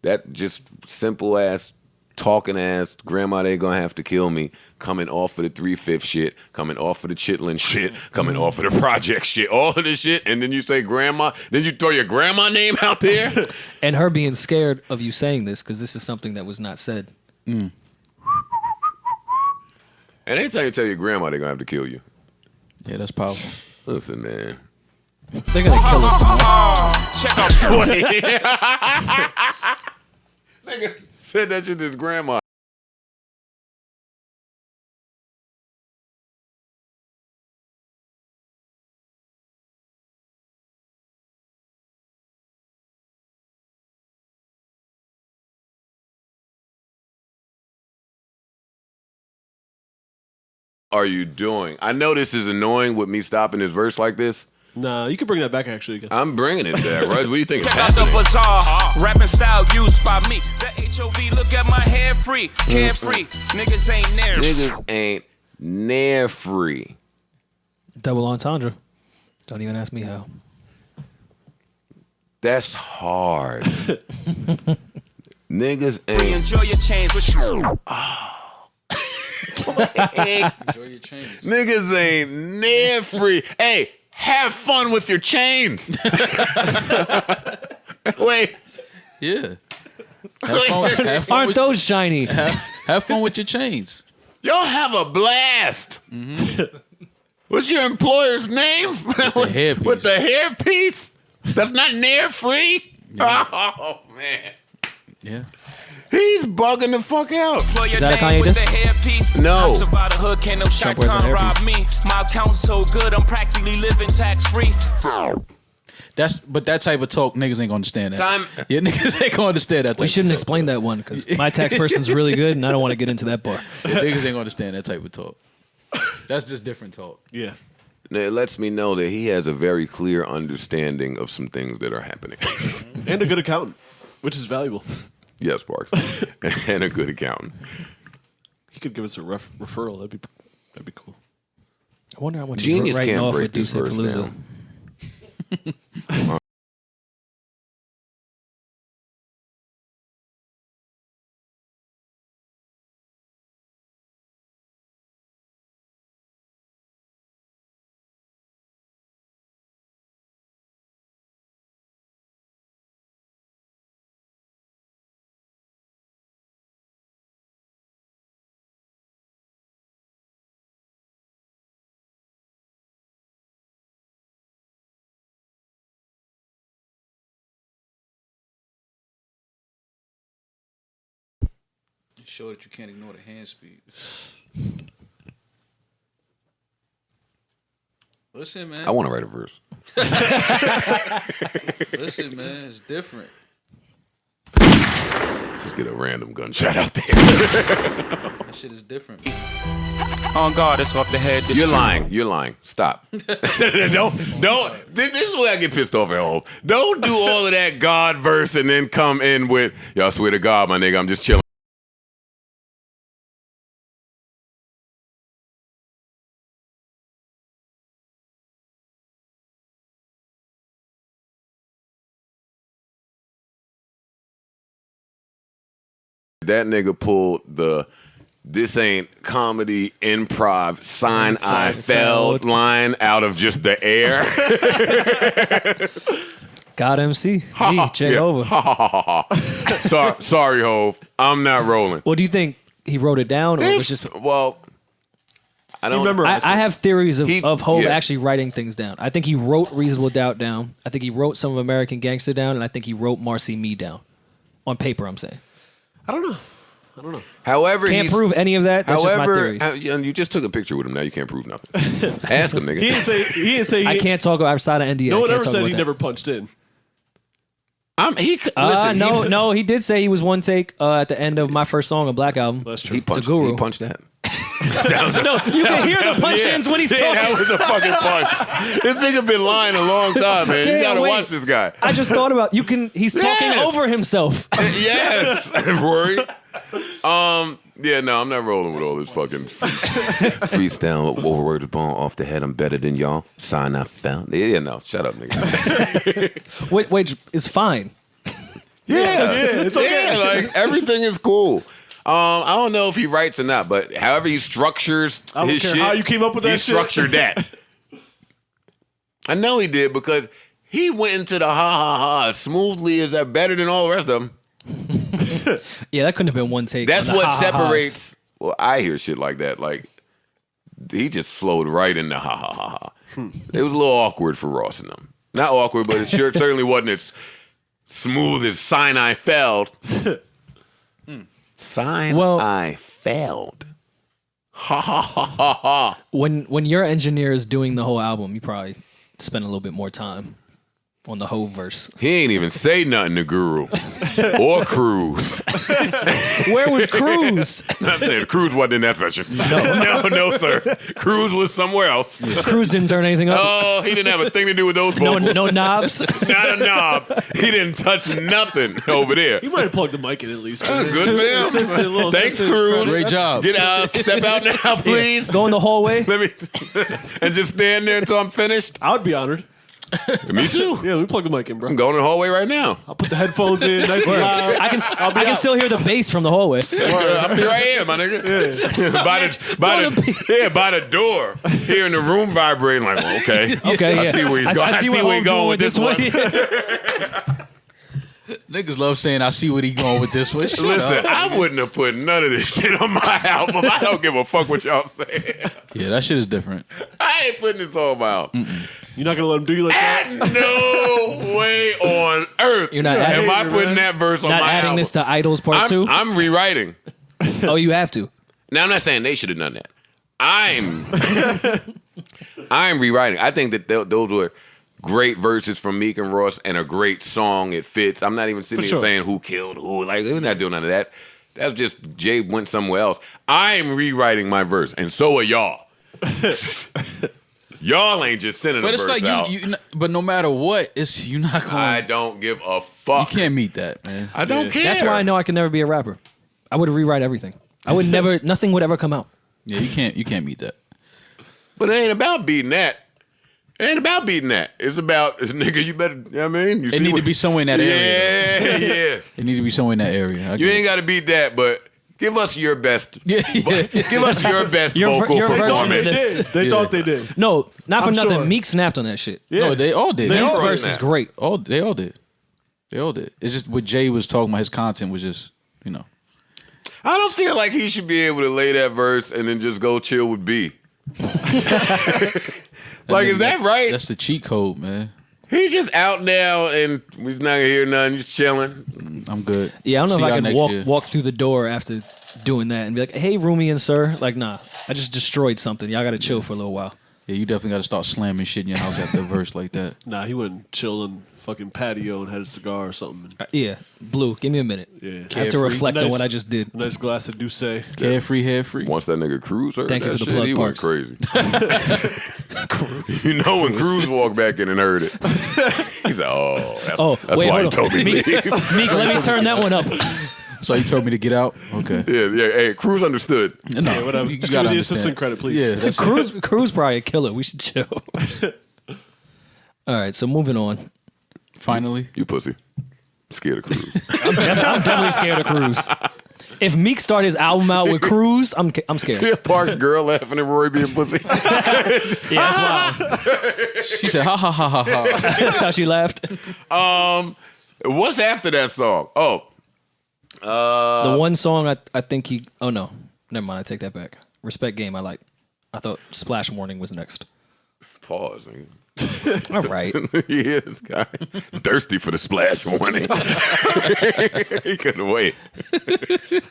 That just simple ass, talking ass, grandma, they gonna have to kill me, coming off of the 3/5 shit, coming off of the chitlin shit, coming off of the project shit, all of this shit, and then you say grandma, then you throw your grandma name out there. And her being scared of you saying this because this is something that was not said. And anytime you tell your grandma they're gonna have to kill you. Yeah, that's powerful. Listen, man. They're gonna kill us tomorrow. Check out Nigga said that shit to his grandma. Are you doing? I know this is annoying with me stopping this verse like this. Nah, you can bring that back actually again. I'm bringing it there, right? What do you think? Check out the bazaar, rapping style used by me. The HOV, look at my hair free, carefree. Niggas ain't near. Niggas ain't near free. Double entendre. Don't even ask me how. That's hard. Niggas ain't. Enjoy your change. What you? Enjoy your changes. Niggas ain't near free. Hey, have fun with your chains. Wait. Yeah. Have fun Aren't with, those shiny? have fun with your chains. Y'all have a blast. What's your employer's name? hairpiece. With the hairpiece? That's not near free? Yeah. Oh, man. Yeah. He's bugging the fuck out. Is that a Kanye diss? No. I survived the hood, can't no shot wears a con rob hairpiece. me. My account's so good, I'm practically living tax free. But that type of talk, niggas ain't gonna understand that. Time- Yeah, niggas ain't gonna understand that type We shouldn't of explain that one because my tax person's really good and I don't want to get into that part. talk. Niggas ain't gonna understand that type of talk. That's just different talk. Yeah. It lets me know that he has a very clear understanding of some things that are happening. And a good accountant, which is valuable. Yes, Parks. And a good accountant. He could give us a referral. That'd be cool. I wonder how much Genius he's writing can't off break with this Deuce verse Palooza. down. Show that you can't ignore the hand speed. Listen, man. I want to write a verse. Listen, man. It's different. Let's just get a random gunshot out there. That shit is different. On guard, it's off the head. This You're lying. You're lying. Stop. Don't. This is where I get pissed off at home. Don't do all of that God verse and then come in with, y'all swear to God, my nigga, I'm just chilling. That nigga pulled the "this ain't comedy improv Seinfeld" line out of just the air. God MC. Me, check over. Sorry, Hov. I'm not rolling. Well, do you think he wrote it down, or it was just? Well, I don't remember. I have theories of Hov yeah. actually writing things down. I think he wrote Reasonable Doubt down. I think he wrote some of American Gangster down, and I think he wrote Marcy Me down. On paper, I'm saying. I don't know. However, Can't prove any of that. That's just my theories. and you just took a picture with him. Now you can't prove nothing. Ask him, nigga. He didn't say. I can't talk outside of NDA. No I one can't ever talk said about he that. never punched in. No, he did say he was one take at the end of my first song on Black Album. That's true. He punched. Guru. He punched that. No, you can hear the punch-ins when he's talking. That was a fucking punch. This nigga been lying a long time, man. You Damn, gotta wait. watch this guy. I just thought about he's talking Yes. over himself. Yes, Rory. Yeah, no, I'm not rolling with all this fucking freestyle over word of bone off the head. I'm better than y'all. Sign I found. Yeah, no, shut up, nigga. Wait, it's fine. Yeah, it's okay. Yeah, like everything is cool. I don't know if he writes or not, but however he structures I don't his care shit, how you came up with that he shit. structured that. I know he did because he went into the ha ha ha as smoothly as that, better than all the rest of them. Yeah, that couldn't have been one take. That's on the what ha-ha-has. separates. Well, I hear shit like that. Like he just flowed right into ha ha ha ha. It was a little awkward for Ross and them. Not awkward, but it certainly wasn't as smooth as Sinai Feld. I failed. Ha ha ha ha ha. When your engineer is doing the whole album, you probably spend a little bit more time on the whole verse. He ain't even say nothing to Guru or Cruz. Where was Cruz? I'm saying Cruz wasn't in that session. No, sir. Cruz was somewhere else. Cruz didn't turn anything up. Oh, he didn't have a thing to do with those No, vocals. no knobs. Not a knob. He didn't touch nothing over there. You might have plugged the mic in at least. Good for him. Assistant, little Thanks, assistant Cruz. credit. Great job. Get out. Step out now, please. Go in the hallway. Let me and just stand there until I'm finished. I would be honored. Me too. Yeah, let me plug the mic in, bro. I'm going in the hallway right now. I'll put the headphones in, nice and loud. I can still hear the bass from the hallway. I'll be right here, my nigga. by the door, hearing the room vibrating. Like, well, okay, Okay, I yeah. see where he's going. I see where he's going with this one. Niggas love saying, I see what he going with this one. Shut Listen, up. I wouldn't have put none of this shit on my album. I don't give a fuck what y'all say. Yeah, that shit is different. I ain't putting this on my album. You're not gonna let him do you like that? No way on earth. You're not Am adding- I putting that verse on Not my adding album? this to Idols Part 2? I'm rewriting. Oh, you have to. Now, I'm not saying they should have done that. I'm rewriting. I think that those were great verses from Meek and Ross and a great song. It fits. I'm not even sitting For here sure. saying who killed who. Like, we're not doing none of that. That's just Jay went somewhere else. I'm rewriting my verse, and so are y'all. Y'all ain't just sending But a it's verse like out. but no matter what, it's you not going. I don't give a You fuck. can't meet that, man. I don't care. That's why I know I can never be a rapper. I would rewrite everything. I would never. Nothing would ever come out. Yeah, you can't meet that. But it ain't about beating that. It ain't about beating that. It's about, nigga, you better, you know what I mean? You It need to be somewhere in that area. Yeah. It need to be somewhere in that area. I You get ain't it. got to beat that, but give us your best. Yeah. Give us your best vocal your version of performance. this. They thought they did. No, not for I'm nothing. sure. Meek snapped on that shit. Yeah. No, they all did. They Meek's all verse snapped. is great. They all did. They all did. It's just what Jay was talking about. His content was just, you know. I don't feel like he should be able to lay that verse and then just go chill with B. Like, is that right? That's the cheat code, man. He's just out now and he's not gonna hear nothing. Just chilling. I'm good. Yeah, I don't know See if I y'all can next year. walk through the door after doing that and be like, "Hey, Rumi and Sir," like, nah, I just destroyed something. Y'all got to chill for a little while. Yeah, you definitely got to start slamming shit in your house after a verse like that. Nah, he went chilling, fucking patio and had a cigar or something. Yeah, Blue, give me a minute. Yeah. I have to Carefree. reflect on Nice. what I just did. Nice glass of Douce. Carefree, hair free. Once that nigga Cruz heard Thank you that for the shit, plug, he went Parks. crazy. You know when Cruz walked back in and heard it. He's like, that's wait, why he hold on. told me to leave. Meek, let me turn that one up. So he told me to get out? Okay. Yeah, hey, Cruz understood. No, Whatever. you Just gotta give me the understand. assistant credit, please. Yeah, that's Cruz probably a killer. We should chill. All right, so moving on. finally. You pussy. Scared of Cruz. I'm definitely scared of Cruz. If Meek start his album out with Cruise, I'm scared. Yeah, Park's girl laughing at Roy being pussy. Yeah, that's wild. She said, ha ha ha ha ha. That's how she laughed. What's after that song? Oh, The one song I think he. Oh no, never mind. I take that back. Respect Game. I thought Splash Warning was next. pause. Man. All right. He is guy thirsty for the splash warning. He couldn't wait.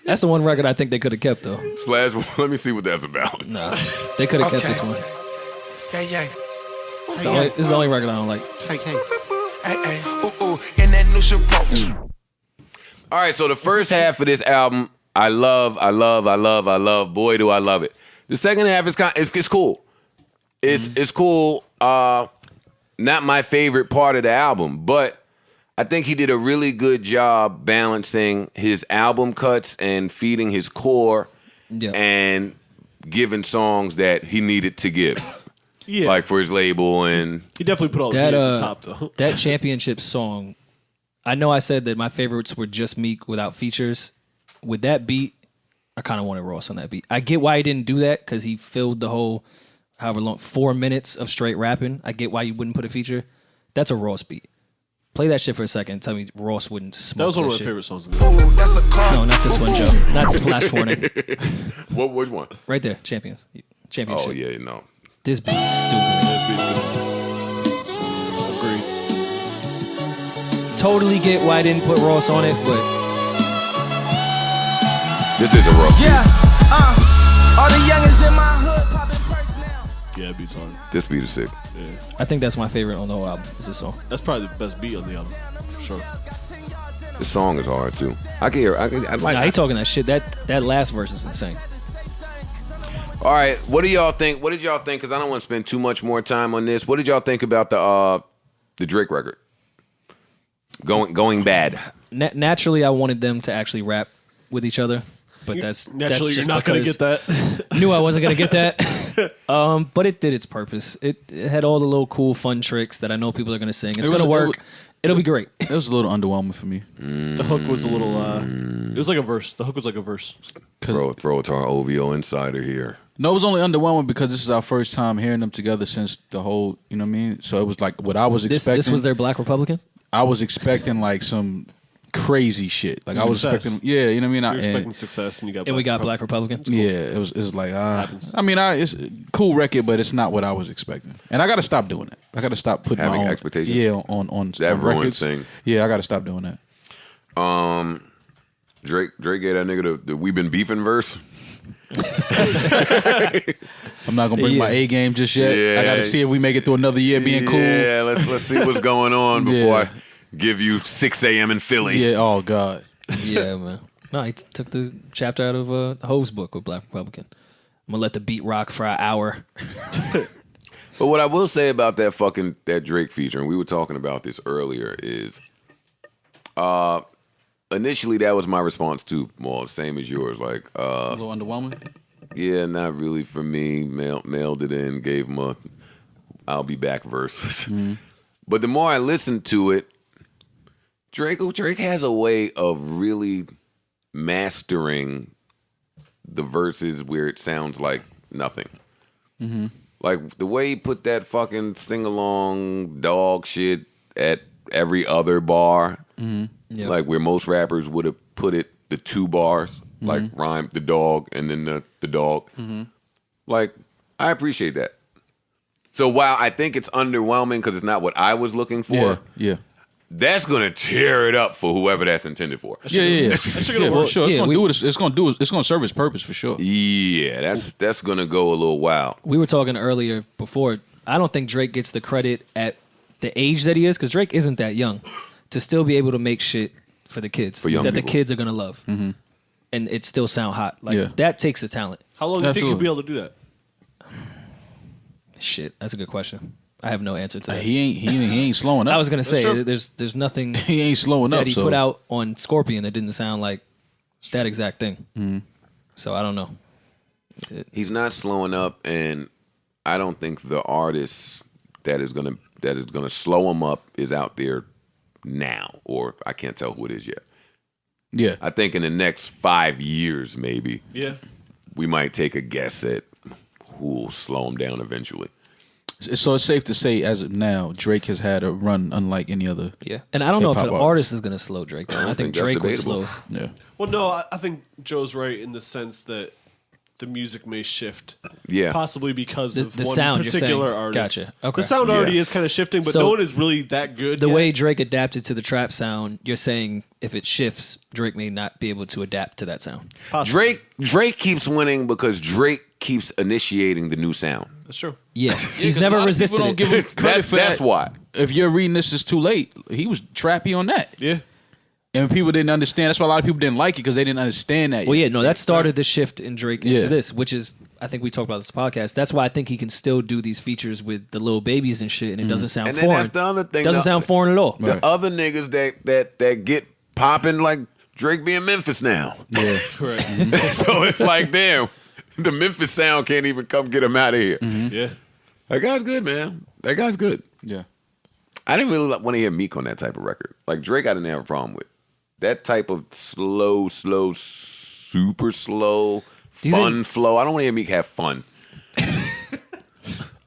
That's the one record I think they could have kept though. Splash. Let me see what that's about. Nah, they could have kept this one. Yeah. This is the only record I don't like. Hey, ooh, in that new shit. All right, so the first half of this album, I love. Boy, do I love it. The second half is it's cool. It's cool. Not my favorite part of the album, but I think he did a really good job balancing his album cuts and feeding his core, and giving songs that he needed to give. Yeah, like for his label, and he definitely put all that the at the top though. That championship song. I know I said that my favorites were just Meek without features. With that beat, I kind of wanted Ross on that beat. I get why he didn't do that because he filled the whole, however long, 4 minutes of straight rapping. I get why you wouldn't put a feature. That's a Ross beat. Play that shit for a second and tell me Ross wouldn't smoke That was one of my shit. favorite songs. No, not this one, Joe. Not Splash Warning. which one? Right there, Championship. Oh yeah, no. This beat's stupid. Agreed. Totally get why I didn't put Ross on it, but This is a Ross. Yeah, all the youngins in my hood popping perks now. Yeah, beats hard. This beat is sick. I think that's my favorite on the whole album. Is this song? That's probably the best beat on the album, for sure. This song is hard too. I can hear. I like. Nah, he talking that shit. That last verse is insane. All right, what do y'all think? What did y'all think? Because I don't want to spend too much more time on this. What did y'all think about the Drake record? Going bad. Naturally, I wanted them to actually rap with each other, but that's Naturally, just you're not going to because get that. Knew I wasn't gonna get that. But it did its purpose. It had all the little cool, fun tricks that I know people are gonna sing. It's gonna work. It'll be great. It was a little underwhelming for me. The hook was a little. It was like a verse. The hook was like a verse. Throw it to our OVO insider here. No, it was only underwhelming because this is our first time hearing them together since the whole, you know what I mean? So it was like what I was expecting. This was their Black Republican? I was expecting like some crazy shit. Like I was Success. expecting, yeah, you know what I mean? You're expecting success, and you got. And we got Black Republican? Yeah, it was like, I mean, it's a cool record, but it's not what I was expecting. And I got to stop doing it. I got to stop putting Having my own expectations? Yeah, on That on ruins records. things. Yeah, I got to stop doing that. Drake gave that nigga the "We Been Beefing" verse. I'm not gonna bring my A game just yet. Yeah. I got to see if we make it through another year being cool. Yeah, let's see what's going on before Yeah. I give you 6 a.m. in Philly. Yeah. Oh God. Yeah, man. No, he took the chapter out of Hove's book with Black Republican. I'm gonna let the beat rock for an hour. But what I will say about that Drake feature, and we were talking about this earlier, is initially that was my response too. Well, same as yours. Like, A little underwhelming. yeah, not really for me. Mailed it in, gave him a "I'll be back" verse. But the more I listened to it, Drake has a way of really mastering the verses where it sounds like nothing. Like the way he put that fucking sing-along dog shit at every other bar, Yep. like where most rappers would have put it, the 2 bars, like rhyme the dog and then the dog. Like, I appreciate that. So while I think it's underwhelming because it's not what I was looking for, Yeah. that's gonna tear it up for whoever that's intended for. Yeah. Yeah, for sure. It's Yeah, gonna do it. It's gonna serve its purpose for sure. Yeah, that's gonna go a little wild. We were talking earlier before. I don't think Drake gets the credit at the age that he is, because Drake isn't that young to still be able to make shit for the kids For young that the people. kids are gonna love, and it still sound hot. Like Yeah. that takes a talent. How long do you think you'll Absolutely. be able to do that? Shit, that's a good question. I have no answer to that. He ain't slowing up. I was gonna say true. there's nothing he ain't slowing that up. he So put out on Scorpion that didn't sound like that exact thing. So I don't know. He's not slowing up, and I don't think the artist that is gonna slow him up is out there now, or I can't tell who it is yet. Yeah. I think in the next 5 years, maybe, Yeah. we might take a guess at who'll slow him down eventually. So it's safe to say, as of now, Drake has had a run unlike any other. Yeah, and I don't know if an Hip-hop artist is going to slow Drake down. I think that's Drake would debatable. slow. Yeah. Well, no, I think Joe's right in the sense that the music may shift. Yeah. Possibly because The- of the one sound, you're particular saying. artist. Gotcha. Okay. The sound already Yeah. is kind of shifting, but So- no one is really that good The yet. way Drake adapted to the trap sound, you're saying if it shifts, Drake may not be able to adapt to that sound. Possibly. Drake keeps winning because Drake keeps initiating the new sound. That's true. Yes, Yeah, he's 'cause a never lot of resisted people it. don't give him credit for That's that. why. If you're reading this is too late, he was trappy on that. Yeah. And people didn't understand. That's why a lot of people didn't like it because they didn't understand that. Well, yet. yeah, no, that started the shift in Drake into Yeah. this, which is, I think we talked about this podcast. That's why I think he can still do these features with the little babies and shit, and it doesn't sound And then foreign. that's the other thing. Doesn't sound foreign at all. The other niggas that get popping like Drake be in Memphis now. Yeah. Correct. So it's like, damn, the Memphis sound can't even come get him out of here. Yeah. That guy's good, man. That guy's good. Yeah. I didn't really want to hear Meek on that type of record. Like Drake, I didn't have a problem with that type of slow, super slow, you fun think- flow. I don't want to hear Meek have fun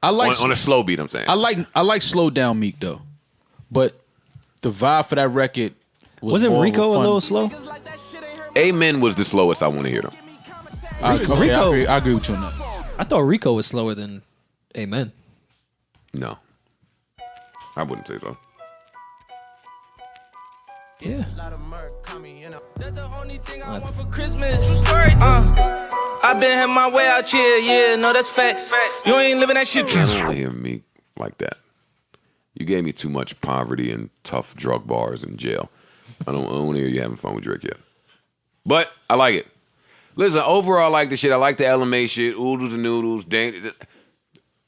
I like on a slow beat. I'm saying. I like slow down Meek though, but the vibe for that record Wasn't more of Rico a fun- little slow? Amen was the slowest I want to hear them. I agree with you on that. I thought Rico was slower than Amen. No, I wouldn't say so. Yeah. That's the only thing I want for Christmas. I been had my way out here, yeah, no, that's facts. You ain't living that shit. I don't want to hear Meek like that. You gave me too much poverty and tough drug bars in jail. I don't want to hear you having fun with Drake yet. But I like it. Listen, overall, I like the shit. I like the LMA shit. Oodles and noodles.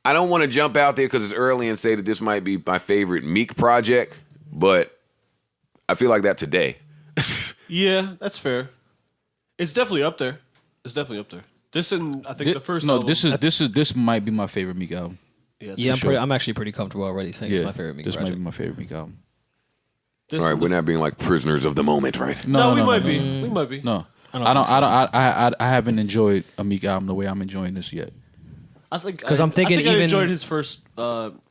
I don't want to jump out there because it's early and say that this might be my favorite Meek project, but I feel like that today. Yeah, that's fair. It's definitely up there. It's definitely up there. This and I think the first. album. This might be my favorite Meek album. Yeah, I'm actually pretty comfortable already saying it's my favorite Meek This project. might be my favorite Meek album. This All right, and we're the- not being like prisoners of the moment, right? No, we might be. We might be. No, I I haven't enjoyed a Meek album the way I'm enjoying this yet. I think 'Cause I'm thinking I think I even- enjoyed his first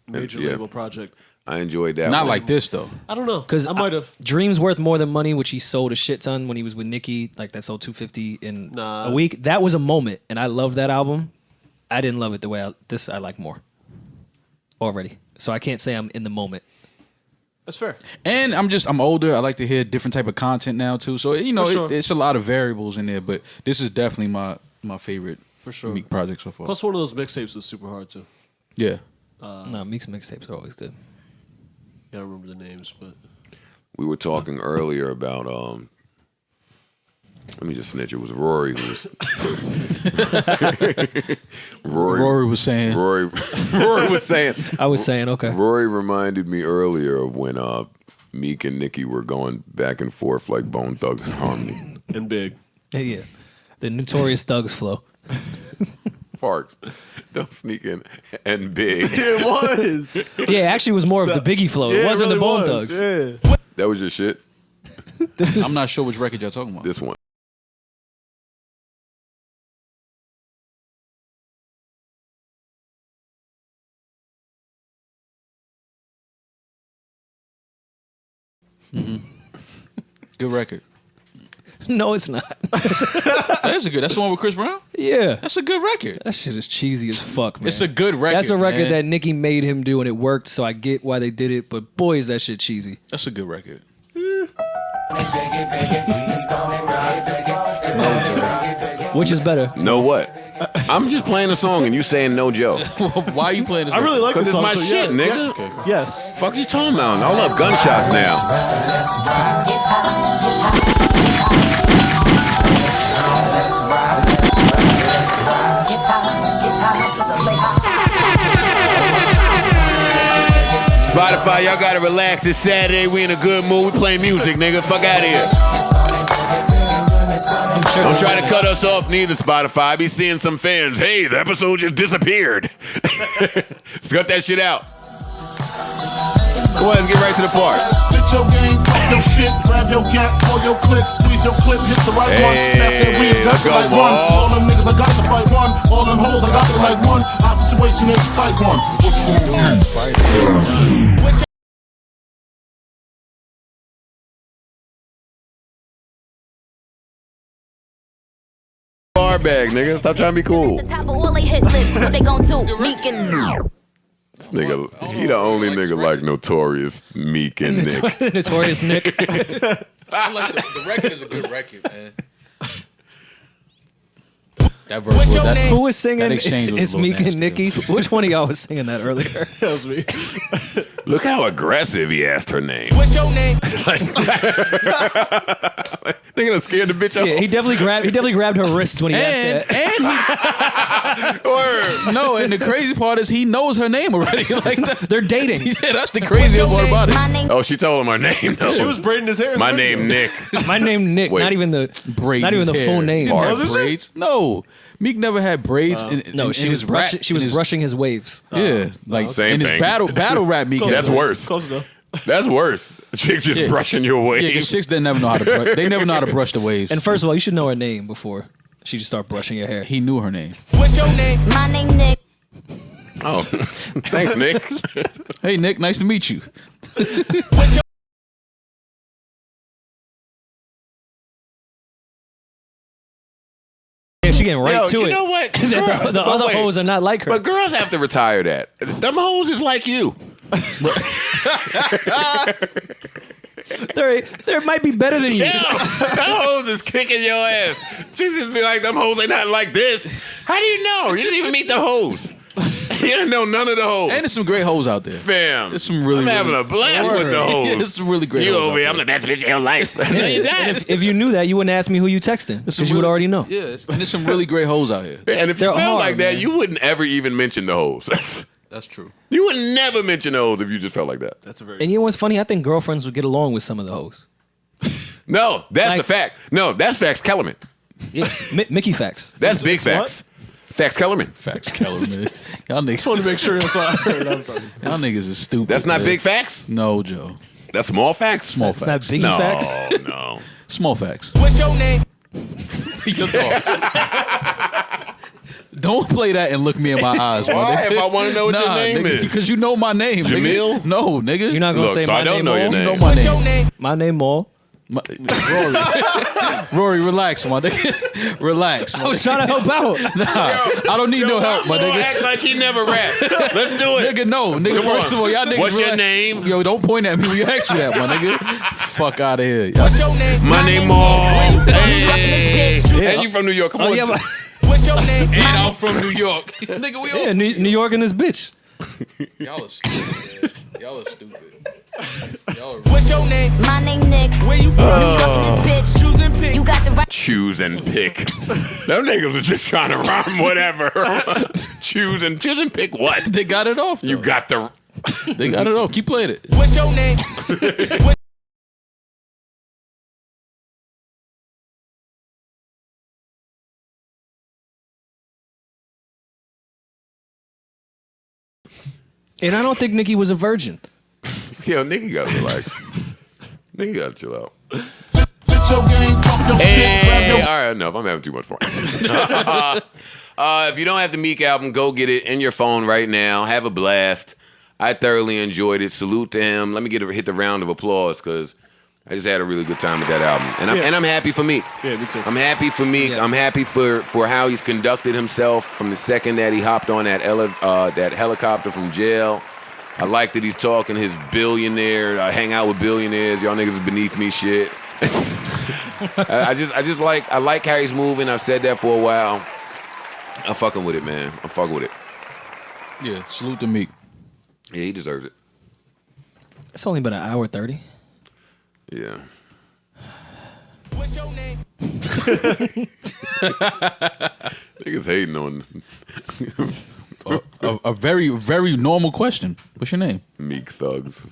major Yeah. label project. I enjoyed that. Not one. like this though. I don't know Because I might have. Dreams Worth More Than Money, which he sold a shit ton when he was with Nicki, like that sold 250 in Nah. a week. That was a moment, and I loved that album. I didn't love it the way I like more already. So I can't say I'm in the moment. That's fair. And I'm older. I like to hear different type of content now too. So For sure. it's a lot of variables in there. But this is definitely my favorite For sure. Meek project so far. Plus, one of those mixtapes was super hard too. Yeah. No, Meek's mixtapes are always good. I don't remember the names, but We were talking earlier about let me just snitch. It was Rory who was Rory was saying. Rory was saying. I was saying, okay. Rory reminded me earlier of when Meek and Nicki were going back and forth like Bone Thugs and Harmony. and big. Yeah. The Notorious Thugs flow. Parks, don't sneak in and big. It was. Yeah, it actually was more of the Biggie flow. It wasn't the Bone Thugs. Yeah. That was your shit. I'm not sure which record y'all talking about. This one. Good record. No, it's not. That's a good. That's the one with Chris Brown. Yeah. That's a good record. That shit is cheesy as fuck, man. It's a good record. That's a record man. that Nicki made him do, and it worked, so I get why they did it, but boy, is that shit cheesy. That's a good record. Which is better? Know what? I'm just playing a song and you saying no joke. Why are you playing this? I really like Because this it's song. my so shit, yeah. nigga. Yeah. Yes. Fuck you talking about? I love gunshots now. Spotify, y'all gotta relax. It's Saturday. We in a good mood. We play music, nigga. Fuck out of here. Don't try to cut us off neither, Spotify. I be seeing some fans. Hey, the episode just disappeared. Let's cut that shit out. Come on, let's get right to the part. your shit, grab your gap, pull your clip, squeeze your clip, hit the right one. That's it, we let's go, like ball. one. All them niggas, I got to fight one. All them hoes, I got to like one. Our situation is a tight one. What you gonna do? Bar bag, nigga. Stop trying to be cool. The top of all they hit list. What they gonna do? Meek and This nigga, he the only nigga like Notorious, Meek, and Nick. Notorious Nick. I like the record is a good record, man. That verse was that. Who was singing? That exchange was It's a little Meek and nasty, Nicki's. Which one of y'all was singing that earlier? That was me. Look how aggressive he asked her name. What's your name? Nigga done scared the bitch off. Yeah, he definitely grabbed her wrist when he asked that. Word. No, and the crazy part is he knows her name already. Like They're dating. yeah, that's the craziest part about it. my name. Oh, she told him her name though. She was braiding his hair. in My the video. name Nick. My name Nick. Wait. Not even the Braids Not even the his full hair. name. He didn't have Oh, is it? braids. No, Meek never had braids. No, she was brushing. She was brushing his waves. Yeah, like Same in his thing. battle rap Meek. That's worse. Close enough. That's worse. Chick just Yeah. brushing your Yeah, 'cause waves. chicks they never know how to brush. They never know how to brush the waves. And first of all, you should know her name before she just start brushing your hair. He knew her name. What's your name? My name Nick. Oh, thanks, Nick. Hey Nick, nice to meet you. Yeah, she getting right Yo, to you it. know what? the Girl- the other wait. hoes are not like her. But girls have to retire that. Them hoes is like you. They might be better than you. Yeah, them hoes is kicking your ass. She just be like, them hoes ain't not like this. How do you know? You didn't even meet the hoes. You didn't know none of the hoes. And there's some great hoes out there. Fam, There's some really, I'm having really- a blast with the hoes. Yeah, there's some really great You hoes over out here, I'm there. the best bitch in your life. No, you're not. And if you knew that, you wouldn't ask me who you texting because you would already know. Yeah, and there's some really great hoes out here. And if you They're felt hard, like that, man. you wouldn't ever even mention the hoes. That's true. You would never mention the hoes if you just felt like that. That's a very. And you know what's funny? I think girlfriends would get along with some of the hoes. No, that's Like- a fact. No, that's Facts Kellerman. Yeah, Mickey facts. That's big it's facts. Facts Kellerman. Facts, Keller, man. Y'all niggas, just want to make sure that's what I heard. I'm sorry. y'all niggas is stupid. That's not man. big facts. No, Joe. That's small facts. Small It's not facts. Biggie No, facts. no. Small facts. What's your name? Don't play that and look me in my eyes, man. Why? If I want to know what your name is. Because you know my name, Jamil? Nigga. No, nigga. You're not gonna Look, say so my I don't name. know your Maul? You name. know my What's your name. name? My name Maul. Rory, relax, my nigga. Relax. I was trying to help out. I don't need no help, my Mo nigga. act like he never rapped. Let's do it. Nigga, no. Nigga, Come first on. of all, y'all niggas What's your relax. name? Yo, don't point at me when you ask me that, my nigga. Fuck out of here. What's your name? My name Maul. Hey. Yeah. And you from New York. Come Oh on. yeah, but, What's your name? And I'm from New York. Nigga, we all yeah, New York and this bitch. Y'all are stupid, man. Y'all are stupid. Y'all are What's your name? My name Nick. Where you from? New York and this bitch. Choose and pick. You got the right. Choose and pick. Them niggas are just trying to rhyme whatever. choose and pick what? They got it off. Though. You got the. They got it off. Keep playing it. What's your name? And I don't think Nicki was a virgin. Yo, nigga gotta relax. Nigga gotta chill out. Get your game, talk your shit, grab Hey, your all right, enough. I'm having too much fun. If you don't have the Meek album, go get it in your phone right now. Have a blast. I thoroughly enjoyed it. Salute to him. Let me hit the round of applause because I just had a really good time with that album, and I'm happy for Meek. Yeah, me too. I'm happy for Meek. Yeah. I'm happy for how he's conducted himself from the second that he hopped on that helicopter from jail. I like that he's talking his billionaire. I hang out with billionaires. Y'all niggas is beneath me shit. I like how he's moving. I've said that for a while. I'm fucking with it, man. I'm fucking with it. Yeah, salute to Meek. Yeah, he deserves it. It's only been an hour 30. Yeah. What's your name? Niggas hating on A very, very normal question. What's your name? Meek thugs.